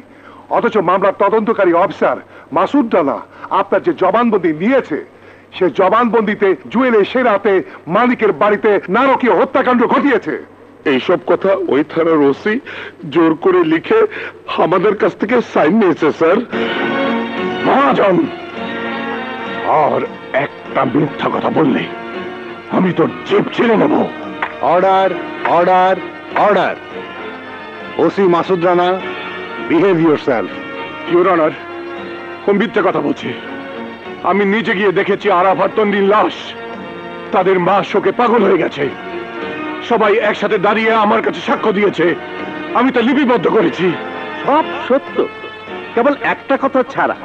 অথচ মামলার তদন্তকারী অফিসার মাসুদ রানা আপনার যে জবানবন্দি নিয়েছে, সে জবানবন্দিতে জুয়েল সে রাতে মালিকের বাড়িতে নারকীয় হত্যাকাণ্ড ঘটিয়েছে। এইসব কথা ওই থানার ওসি জোর করে লিখে আমাদের কাছ থেকে সাইন নিয়েছে স্যার। মহাজন, আর একটা মিথ্যা কথা বললে আমি তোর জিভ ছিঁড়ে নেব। Order, order, order. OC Masud Rana, behave yourself. Your honour, ও মিথ্যা কথা বলছে। আমি নিজে গিয়ে দেখেছি আরাফাত তন্ডির লাশ। তাদের মা শোকে পাগল হয়ে গেছে। সবাই একসাথে দাঁড়িয়ে আমার কাছে সাক্ষ্য দিয়েছে। আমি তা লিপিবদ্ধ করেছি। সব সত্য, কেবল একটা কথা ছাড়া।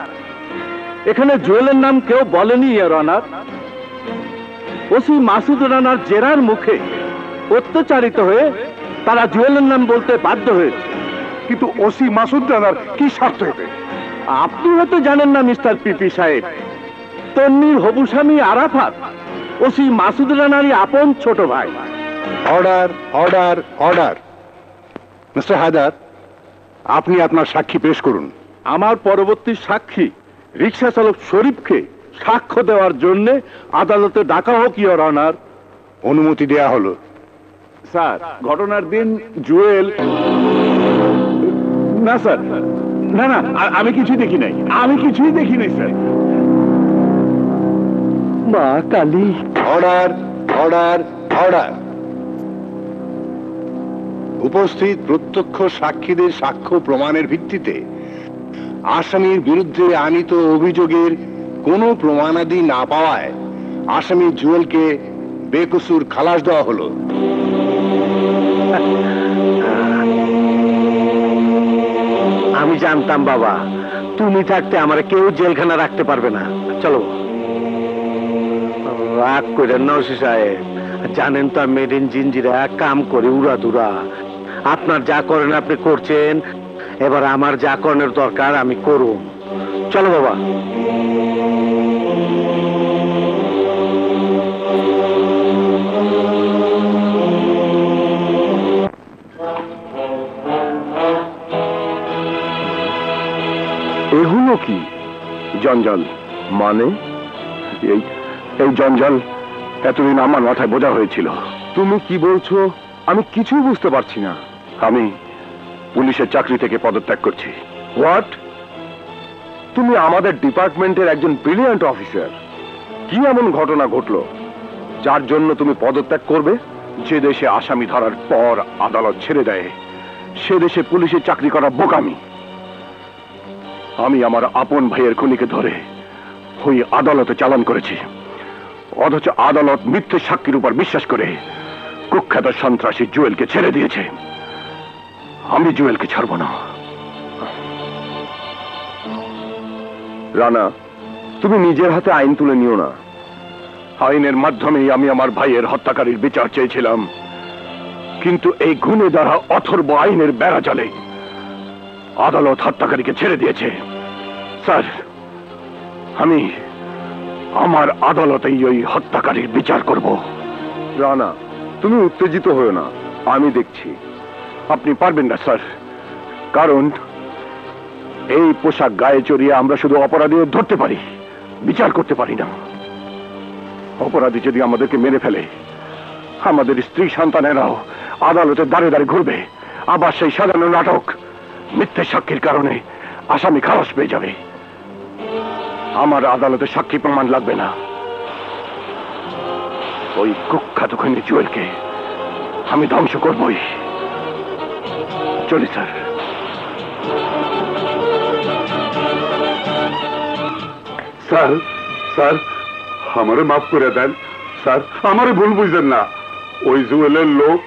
এখানে জুয়েলের নাম কেউ বলেনি ইওর অনার। ওসি মাসুদ রানার জেরার মুখে অত্যাচারিত হয়ে তারা জুয়েলের নাম বলতে বাধ্য হয়েছে। কিন্তু ওসি মাসুদ রানার কি স্বার্থ এতে? আপনি হয়তো জানেন না মিস্টার পিপি সাহেব, তন্নির হবু স্বামী আরাফাত ওসি মাসুদ রানারই আপন ছোট ভাই। Order, order, order. Mister Haider, আপনি আপনার সাক্ষী পেশ করুন। আমার পরবর্তী সাক্ষী রিক্সা চালক শরীফকে সাক্ষ্য দেওয়ার জন্য আদালতে ডাকা হোক ইওর অনার। অনুমতি দেয়া হলো। স্যার, ঘটনার দিন জুয়েল... না স্যার, না না, আমি কিছুই দেখি নাই, আমি কিছুই দেখি নাই স্যার। মা কালী। Order, order, order. উপস্থিত প্রত্যক্ষ সাক্ষীদের সাক্ষ্য প্রমাণের ভিত্তিতে আসামির বিরুদ্ধে আনিত অভিযোগের কোনো প্রমাণাদি না পাওয়ায় আসামি জুয়েলকে বেকসুর খালাস দেওয়া হলো। আমি জানতাম বাবা, তুমি থাকতে আমার কেউ জেলখানা রাখতে পারবে না। চলো। রাগ করেন না ওসি সাহেব, জানেন তো আমি মেড ইন জিঞ্জিরা কাম করে উড়াধুরা। আপনার যা করেন আপনি করছেন, এবার আমার যা করার দরকার আমি করুন। চলো বাবা। এগুলো কি জঞ্জাল? মানে এই জঞ্জাল এতদিন আমার মাথায় বোঝা হয়েছিল। তুমি কি বলছো আমি কিছুই বুঝতে পারছি না। আমি পুলিশের চাকরি থেকে পদত্যাগ করছি। হোয়াট? তুমি আমাদের ডিপার্টমেন্টের একজন ব্রিলিয়ান্ট অফিসার। কি এমন ঘটনা ঘটলো যার জন্য তুমি পদত্যাগ করবে? যে দেশে আসামি ধরার পর আদালত ছেড়ে দেয়, সে দেশে পুলিশের চাকরি করা বোকামি। আমি আমার আপন ভাইয়ের খুনিকে ধরে ওই আদালতে চালান করেছি, অথচ আদালত মিথ্যে সাক্ষীর উপর বিশ্বাস করে কুখ্যাত সন্ত্রাসী জুয়েলকে ছেড়ে দিয়েছে। আমি জুয়েলকে ছাড়ব না। রানা, তুমি নিজের হাতে আইন তুলে নিও না। আইনের মাধ্যমেই আমি আমার ভাইয়ের হত্যাকারীর বিচার চেয়েছিলাম, কিন্তু এই গুণে দ্বারা অথর্ব আইনের বেড়াজালে আদালত হত্যাকারীকে ছেড়ে দিয়েছে। স্যার, আমি আমার আদালতেই ওই হত্যাকারীর বিচার করব। রানা, তুমি উত্তেজিত হও না, আমি দেখছি। আপনি পারবেন না স্যার, কারণ এই পোশাক গায়ে চড়িয়ে আমরা শুধু অপরাধীদের ধরতে পারি, বিচার করতে পারি না। অপরাধী যদি আমাদেরকে মেরে ফেলে, আমাদের স্ত্রী সন্তানেরাও আদালতের দ্বারে দ্বারে ঘুরবে। আবার সেই সাজানো নাটক, মিথ্যে সাক্ষীর কারণে আসামি খালাস পেয়ে যাবে। আমার আদালতে সাক্ষী প্রমাণ লাগবে না। ওই কুখ্যাত খুনি জুয়েলকে আমি ধ্বংস করবই। চলি স্যার। স্যার, স্যার, আমারে মাফ করে দেন স্যার, আমারে ভুল বুঝলেন না। ওই জুয়েলের লোক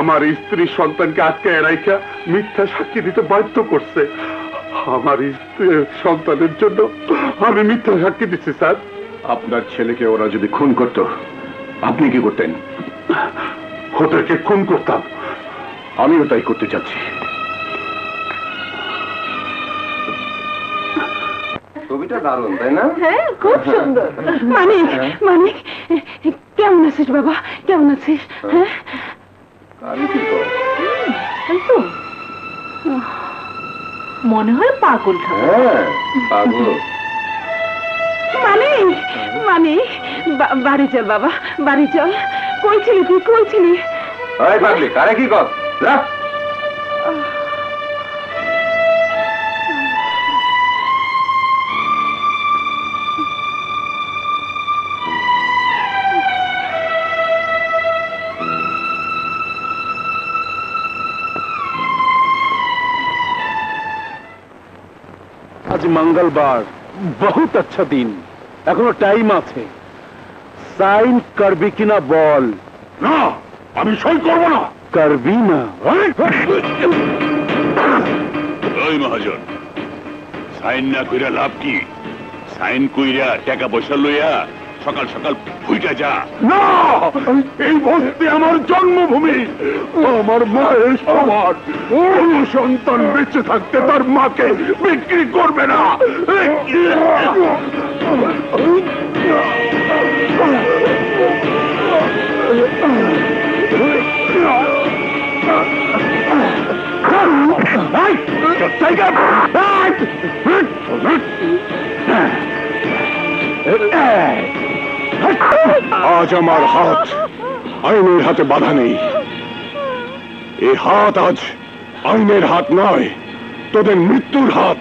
আমার স্ত্রী সন্তানকে আজকে এরাইকা মিথ্যা সাক্ষী দিতে বাধ্য করছে। আমার স্ত্রী সন্তানের জন্য আমি মিথ্যা সাক্ষী দিচ্ছি স্যার। আপনার ছেলেকে ওরা যদি খুন করত, আপনি কি করতেন? ওদেরকে খুন করতাম। আমিও তাই করতে চাচ্ছি। ছবিটা দারুণ, তাই না? হ্যাঁ, খুব সুন্দর। মানিক, মানিক, কেমন আছিস বাবা? কেমন আছিস? হ্যাঁ, মনে হয় পাগল। হ্যাঁ, পাগল। মানিক, মানিক, বাড়ি চল বাবা, বাড়ি চল। কই ছিলি তুই? কই ছিলি? এই পাগলি, কারে কি কর? যা। आज मंगलवार, बहुत अच्छा दिन। এখনো টাইম আছে। সাইন করবি কিনা বল। না, আমি সই করব না। করবি না? ওই মহাজন, সাইন না কইরা লাভ কি? সাইন কইরা টাকা পয়সা লইয়া সকাল সকাল ফুইটা যা। না, এই বস্তি আমার জন্মভূমি, আমার মায়ের সমান। কোন সন্তান বেঁচে থাকতে তার মাকে বিক্রি করবে না। আজ আমার হাত আইনের হাতে বাধা নেই। এই হাত আজ আইনের হাত নয়, তোদের মৃত্যুর হাত।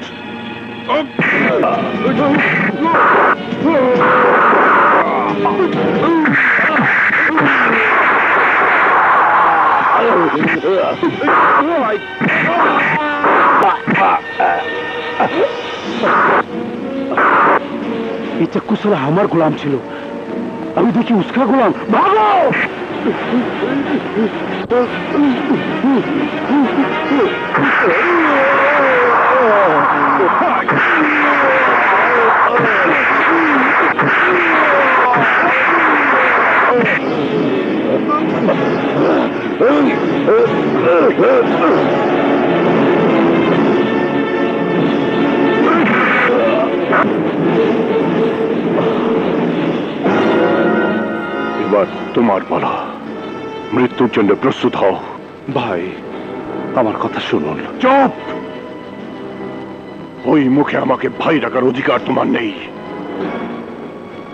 এই চাকুসরা আমার গোলাম ছিল, আমি দেখি উস্কা গোলাম। ভাগো! এবার তোমার পালা, মৃত্যুর জন্য প্রস্তুত হও। ভাই, আমার কথা শুনুন। চুপ! ওই মুখে আমাকে ভাই ডাকার অধিকার তোমার নেই।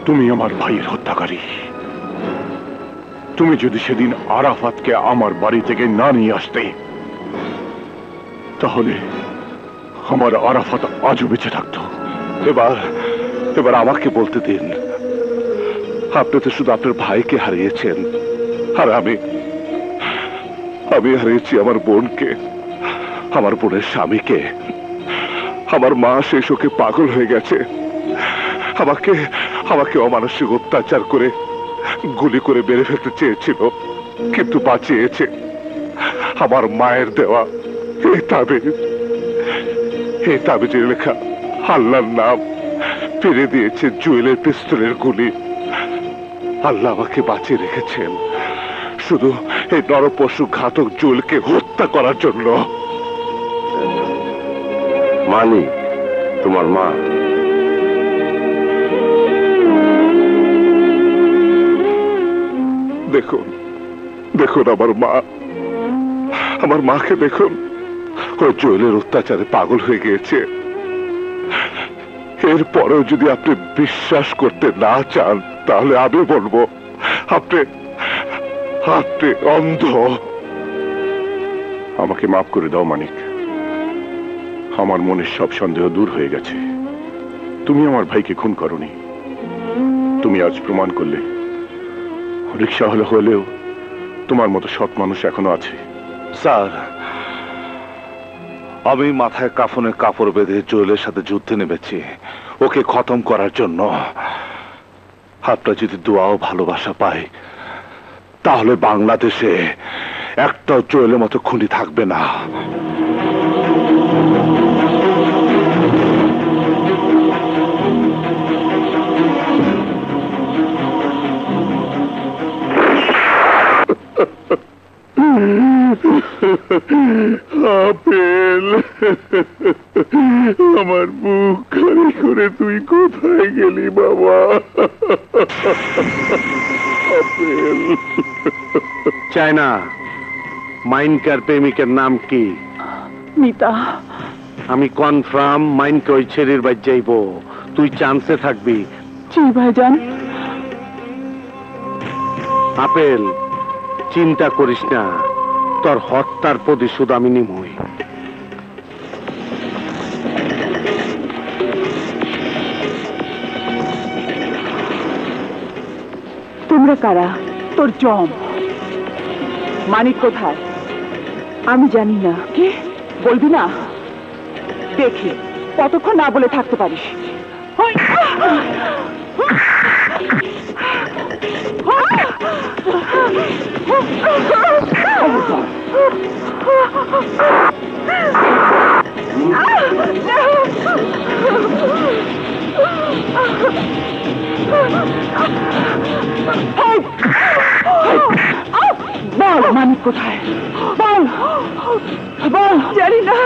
তুমি আমার ভাইয়ের হত্যাকারী। তুমি যদি সেদিন আরাফাতকে আমার বাড়ি থেকে না নিয়ে আসতে, তাহলে আমার আরাফাত আজও বেঁচে থাকতো। এবার আমাকে বলতে দিন, আপনি তো শুধু আপনার ভাইকে হারিয়েছেন, আর আমি হারিয়েছি আমার বোনকে, আমার বোনের স্বামীকে। আমার মা সেই শোকে পাগল হয়ে গেছে। আমাকে অমানসিক অত্যাচার করে গুলি করে মেরে ফেলতে চেয়েছিল, কিন্তু বাঁচিয়েছে আমার মায়ের দেওয়া এই তাবিজে লেখা আল্লাহর নাম। ফিরে দিয়েছে জুয়েলের পিস্তলের গুলি। আল্লাহ আমাকে বাঁচিয়ে রেখেছেন। শুধু এই নরপশু ঘাতক জুয়েলকে হত্যা করার জন্য। মানি তোমার মা দেখুন দেখুন আমার মাকে দেখুন, ওই জুয়েলের অত্যাচারে পাগল হয়ে গিয়েছে। এরপরেও যদি আপনি বিশ্বাস করতে না চান তাহলে আমি বলবো আপনি অন্ধ। আমাকে মাফ করে দাও মানিক, আমার মনের সব সন্দেহ দূর হয়ে গেছে। তুমি আমার ভাইকে খুন করনি, তুমি আজ প্রমাণ করলে রিকশাওয়ালা হলেও তোমার মতো সৎ মানুষ এখনো আছে। স্যার, আমি মাথায় কাফনের কাপড় বেঁধে জুয়েলের সাথে যুদ্ধে নেমেছি ওকে খতম করার জন্য। আপনার যদি দোয়া ও ভালোবাসা পাই তাহলে বাংলাদেশে একটাও জুয়েলের মতো খুনি থাকবে না। আপেল, আমার বুক খালি করে তুই কোথায় গেলি বাবা? আপেল। চায়না মাইনকার প্রেমিকের নাম কি? মিতা। আমি কনফার্ম মাইনকে ওই ছেড়ির বাদ যাইব, তুই চান্সে থাকবি। জি ভাইজান। আপেল, চিন্তা করিস না, তোর হত্যার প্রতিশোধ আমি নিমই। তোমরা কারা? তোর জম। মানিক কোথায়? আমি জানি না। কি বলবি না? দেখি কতক্ষণ না বলে থাকতে পারিস। বল মানিক কোথায়? বল বল। জানি না।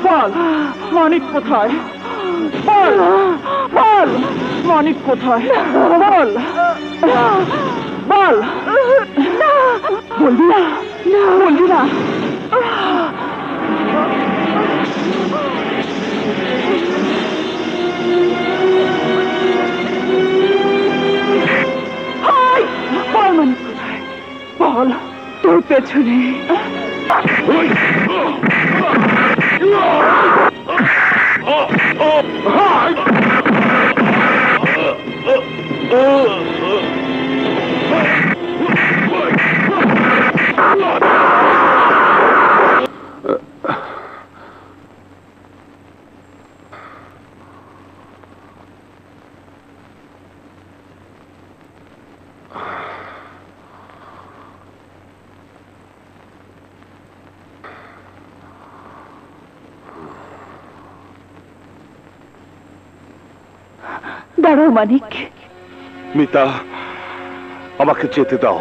বল মানিক কোথায়? বল বল মানিক কোথায়? বল বল। বলবি না? বলবি না? বল মানিক কোথায়? বল। তোর পেছনে। দাঁড়াও মানিক। মিতা, আমাকে যেতে দাও।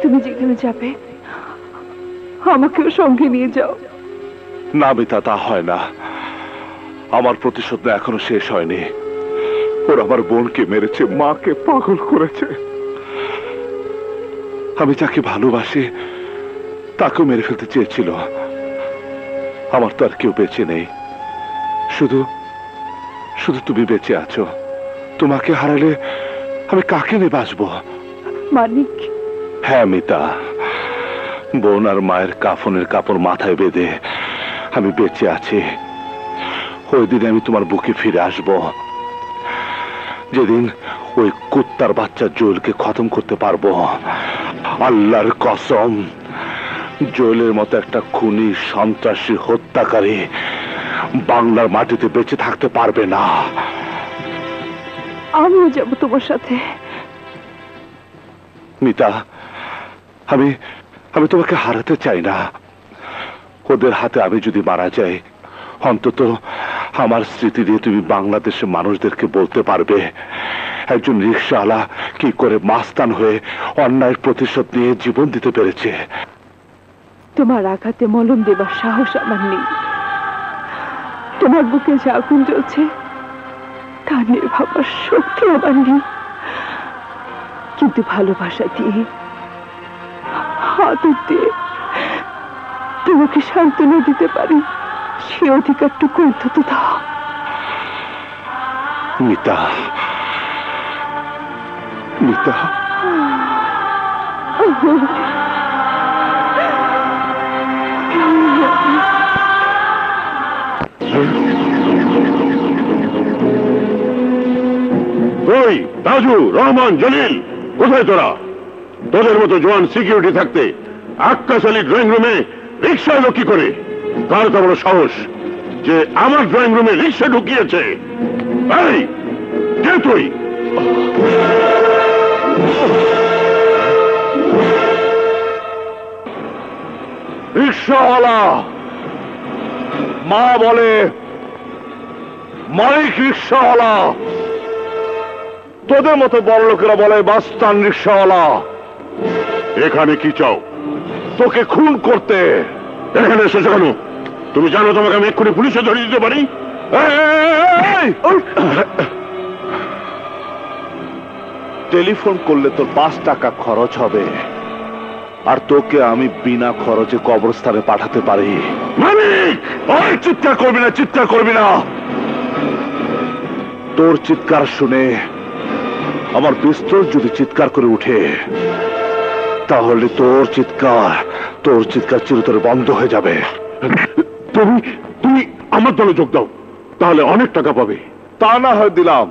তুমি যেখানে যাবে আমাকেও সঙ্গে নিয়ে যাও। না মিতা, তা হয় না। আমার প্রতিশোধ এখনো শেষ হয়নি। ওরা আমার বোনকে মেরেছে, মাকে পাগল করেছে। আমি যাকে ভালোবাসি তাকেও মেরে ফেলতে চেয়েছিল। আমার তো আর কেউ বেঁচে নেই, শুধু শুধু তুমি বেঁচে আছো। তোমাকে হারালে আমি কাকে নিয়ে বাঁচবো? মানিক। হ্যাঁ মিতা, বোন আর মায়ের কাফনের কাপড় মাথায় বেঁধে আমি বেঁচে আছি। ওই দিন আমি তোমার বুকে ফিরে আসব, যেদিন ওই কুত্তার বাচ্চা জুয়েলকে খতম করতে পারবো। আল্লাহর কসম, জুয়েলের মতো একটা খুনি, সন্ত্রাসী, হত্যাকারী বাংলার মাটিতে বেঁচে থাকতে পারবে না। আমিও যাব তোমার সাথে। মিতা, আমি আমি তোমাকে হারাতে চাই না। ওদের হাতে আমি যদি মারা যাই, অন্তত আমার স্মৃতি দিয়ে তুমি বাংলাদেশের মানুষদেরকে বলতে পারবে একজন রিকশাওয়ালা কি করে মাস্তান হয়ে অন্যায়ের প্রতিশোধ নিয়ে জীবন দিতে পেরেছে। তোমার আঘাতে মলম দেবার সাহস আমার নেই। তোমার বুকে যে আগুন জ্বলছে তা নিয়ে ভাবার শক্তি আমার নেই, কিন্তু ভালোবাসা দিয়ে, আদর দিয়ে তোমাকে সান্ত্বনা দিতে পারি, সে অধিকারটুকু অন্তত দাও। মিতা, মিতা, ওই রাজু, রহমান, জলিল, কোথায় তোরা? তোদের মতো জোয়ান সিকিউরিটি থাকতে আক্কাস আলী ড্রয়িং রুমে রিক্সা এলো কি করে? কার তো বড় সাহস যে আমার ড্রয়িং রুমে রিক্সা ঢুকিয়েছে? এই কে তুই? রিকশাওয়ালা, মা বলে মালিক রিকশাওয়ালা, তোদের মতো বড় লোকেরা বলে মাস্তান রিকশাওয়ালা। এখানে কি চাও? তোকে খুন করতে। এখানে এসেছো কেন? তুমি জানো তোমাকে আমি এক্ষুনি পুলিশে ধরিয়ে দিতে পারি। টেলিফোন করলে তোর 5 টাকা খরচ হবে, আর তোকে আমি বিনা খরচে কবরস্থানে পাঠাতে পারি। মালিক! ওই চিৎকার করবি না, চিৎকার করবি না। তোর চিৎকার শুনে আমার পিস্তল যদি চিৎকার করে উঠে, তাহলে তোর চিৎকার চিরতরে বন্ধ হয়ে যাবে। তুমি তুমি আমার দলে যোগ দাও, তাহলে অনেক টাকা পাবে। তা না হয় দিলাম,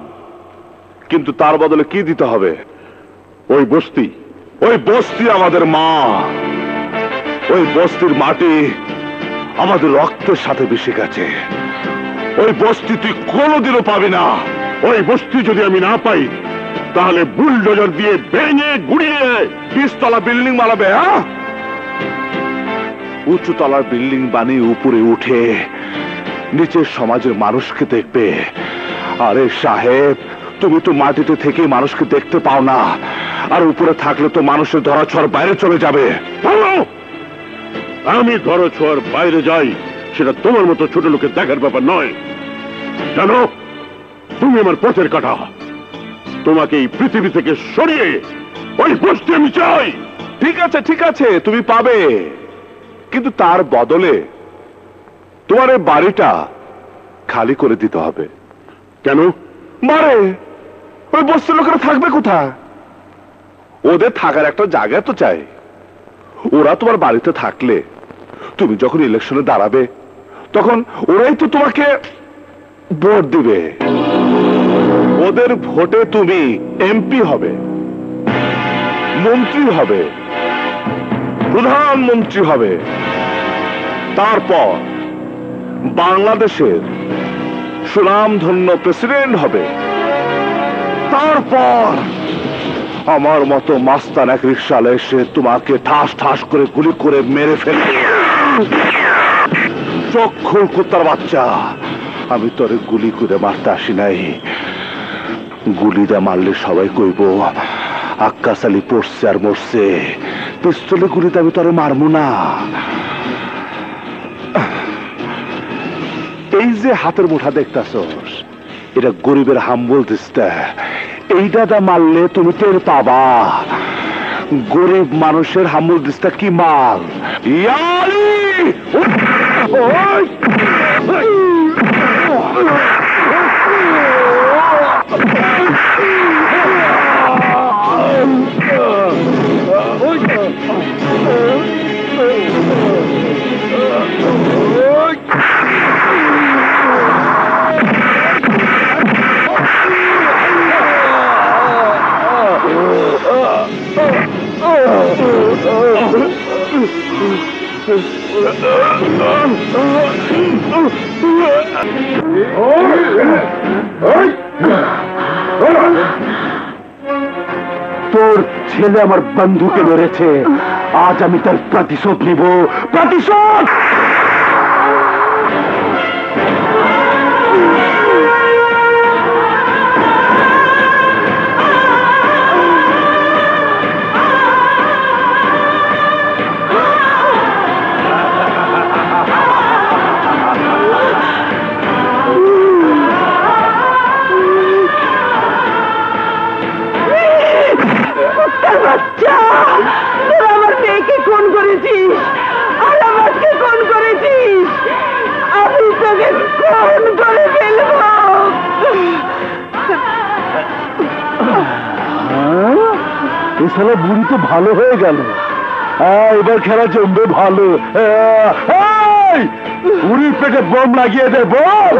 কিন্তু তার বদলে কি দিতে হবে? ওই বস্তি আমাদের মা, ওই বস্তির মাটি আমাদের রক্তের সাথে মিশে গেছে। ওই বস্তি তুই কোনোদিনও পাবি না। ওই বস্তি যদি আমি না পাই, তাহলে বুলডোজার দিয়ে ভেঙে গুড়িয়ে 20 তলা বিল্ডিং বানাবে। হ্যাঁ, উঁচু তলার বিল্ডিং বানিয়ে উপরে উঠে নিচের সমাজের মানুষকে দেখবে। আরে সাহেব, তুমি তো মাটিতে থেকে মানুষকে দেখতে পাও না, আর উপরে থাকলে তো মানুষের ধরাছোঁয়ার বাইরে চলে যাবে। আমি ধরাছোঁয়ার বাইরে যাই, সেটা তোমার মতো ছোট লোকের দেখার ব্যাপার নয়। জানো, তুমি আমার পথের কাঁটা। তোমাকে এই পৃথিবী থেকে সরিয়ে ওই বস্তি আমি চাই। ঠিক আছে, তুমি পাবে, কিন্তু তার বদলে তোমার এই বাড়িটা খালি করে দিতে হবে। কেন? মারে, ওই বস্তির লোকেরা থাকবে কোথায়? ওদের থাকার একটা জায়গা তো চাই। ওরা তোমার বাড়িতে থাকলে তুমি যখন ইলেকশনে দাঁড়াবে, তখন ওরাই তো তোমাকে ভোট দিবে। ওদের ভোটে তুমি এমপি হবে, মন্ত্রী হবে, প্রধানমন্ত্রী হবে, তারপর বাংলাদেশের সুনামধন্য প্রেসিডেন্ট হবে। তারপর আমার মতো মাস্তান এক রিকশাওয়ালা এসে তোমাকে ঠাস ঠাস করে গুলি করে মেরে ফেলবে। চক্ষু কুত্তার বাচ্চা, আমি তোরে গুলি করে মারতে আসি নাই। গুলিটা মারলে সবাই কইব আক্কাস আলী পড়ছে আর মরছে। পিস্তলে গুলিতে আমি তোরে মারবো না। এই যে হাতের মুঠা দেখতাছস, এটা গরিবের হাম্বল দিস্তা। এইটা মারলে তুমি টের পাবা গরিব মানুষের হাম্বল দিস্তা কি মাল। ইয়ালি তোর ছেলে আমার বন্ধুকে মেরেছে, আজ আমি তার প্রতিশোধ নিব, প্রতিশোধ। আমার মেয়েকে খুন করেছিস, আর আমাকে খুন করেছিস, আমি তোকে খুন করে ফেলব। এই শালা বুড়ি তো ভালো হয়ে গেল, এবার খেলা জমবে ভালো। বুড়ির পেটে বোম লাগিয়ে দে, বোম।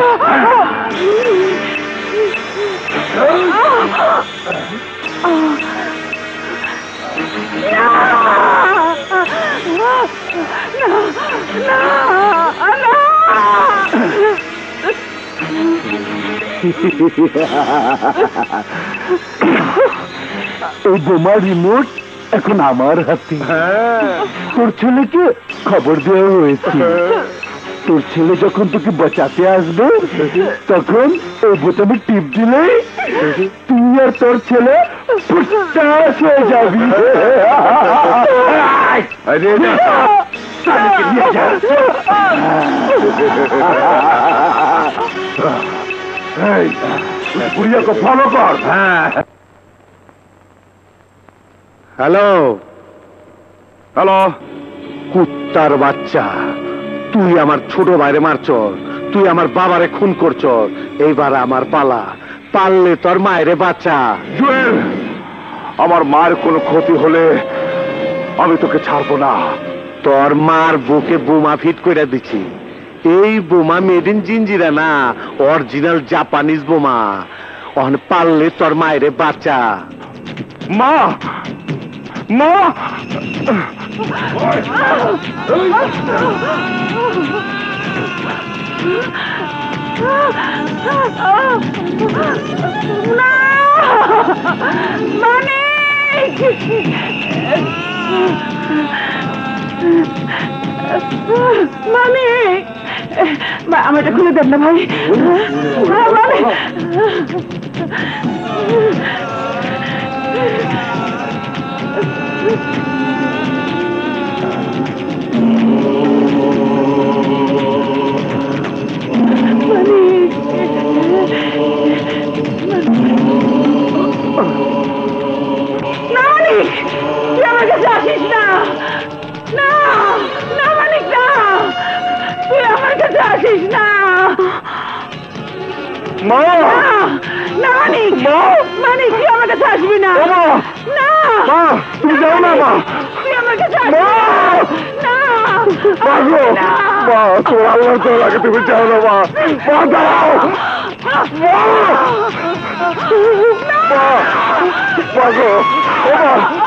এই বোমার রিমোট এখন আমার হাতে। তোর ছেলেকে খবর দেওয়া হয়েছে, তোর ছেলে যখন তোকে বাঁচাতে আসবে তখন ওই বোতামে টিপ দিলে তুই আর তোর ছেলে ফুটাস হয়ে যাবি। বুড়িয়াকে ফলো কর। হ্যালো হ্যালো, কুত্তার বাচ্চা, তুই আমার ছোট ভাইরে মারছ, তুই আমার বাবারে খুন করছ, এইবার আমার পালা, পারলে তোর মায়েরে বাচ্চা। জুয়েল, আমার মায়ের কোনো ক্ষতি হলে আমি তোকে ছাড়বো না। তোর মার বুকে বোমা ফিট করে দিছি, এই বোমা মেড ইন জিঞ্জিরা না, অরিজিনাল জাপানিজ বোমা। পারলে তোর মায়েরে বাচ্চা। মা মা, আমার এটা খুলে দেন না ভাই। আসিস না, না না মানিক, না, তুই আমার কাছে আসিস না। মা, না মানিক, মানিক তুই আমার কাছে আসবি না। না মা, তুমি যাও না। মা, তুই আমার কাছে আসবি না। মা, তোর আল্লাহর তোর আগে তুমি যাও না। মা, মা দাও।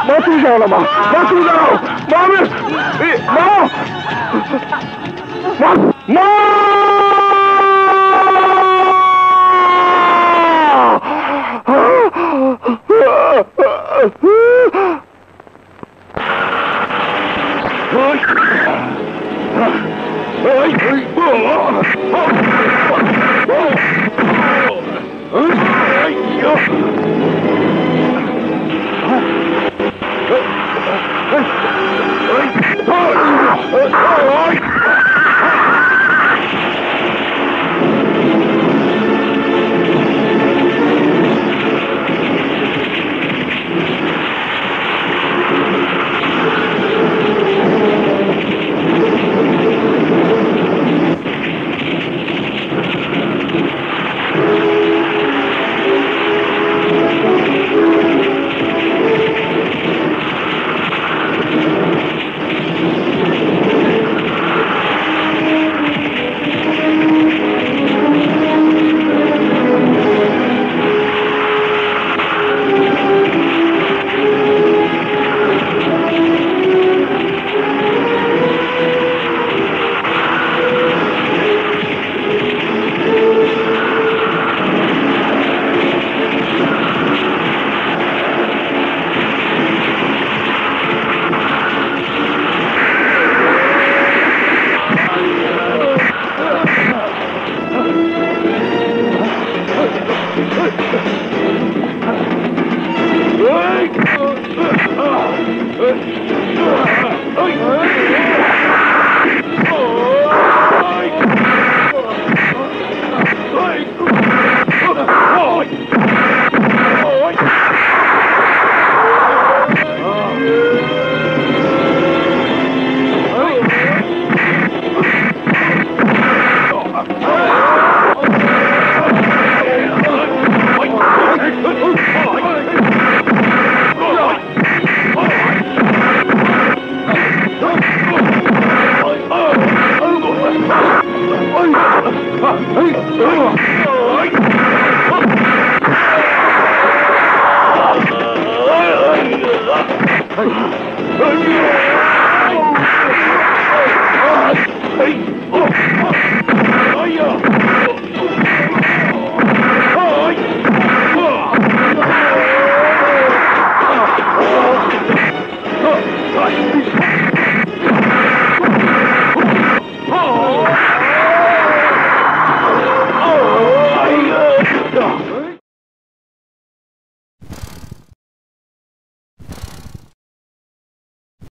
মা তুমি যাও না। মা, মা তুমি যাও। মা, মা, মা,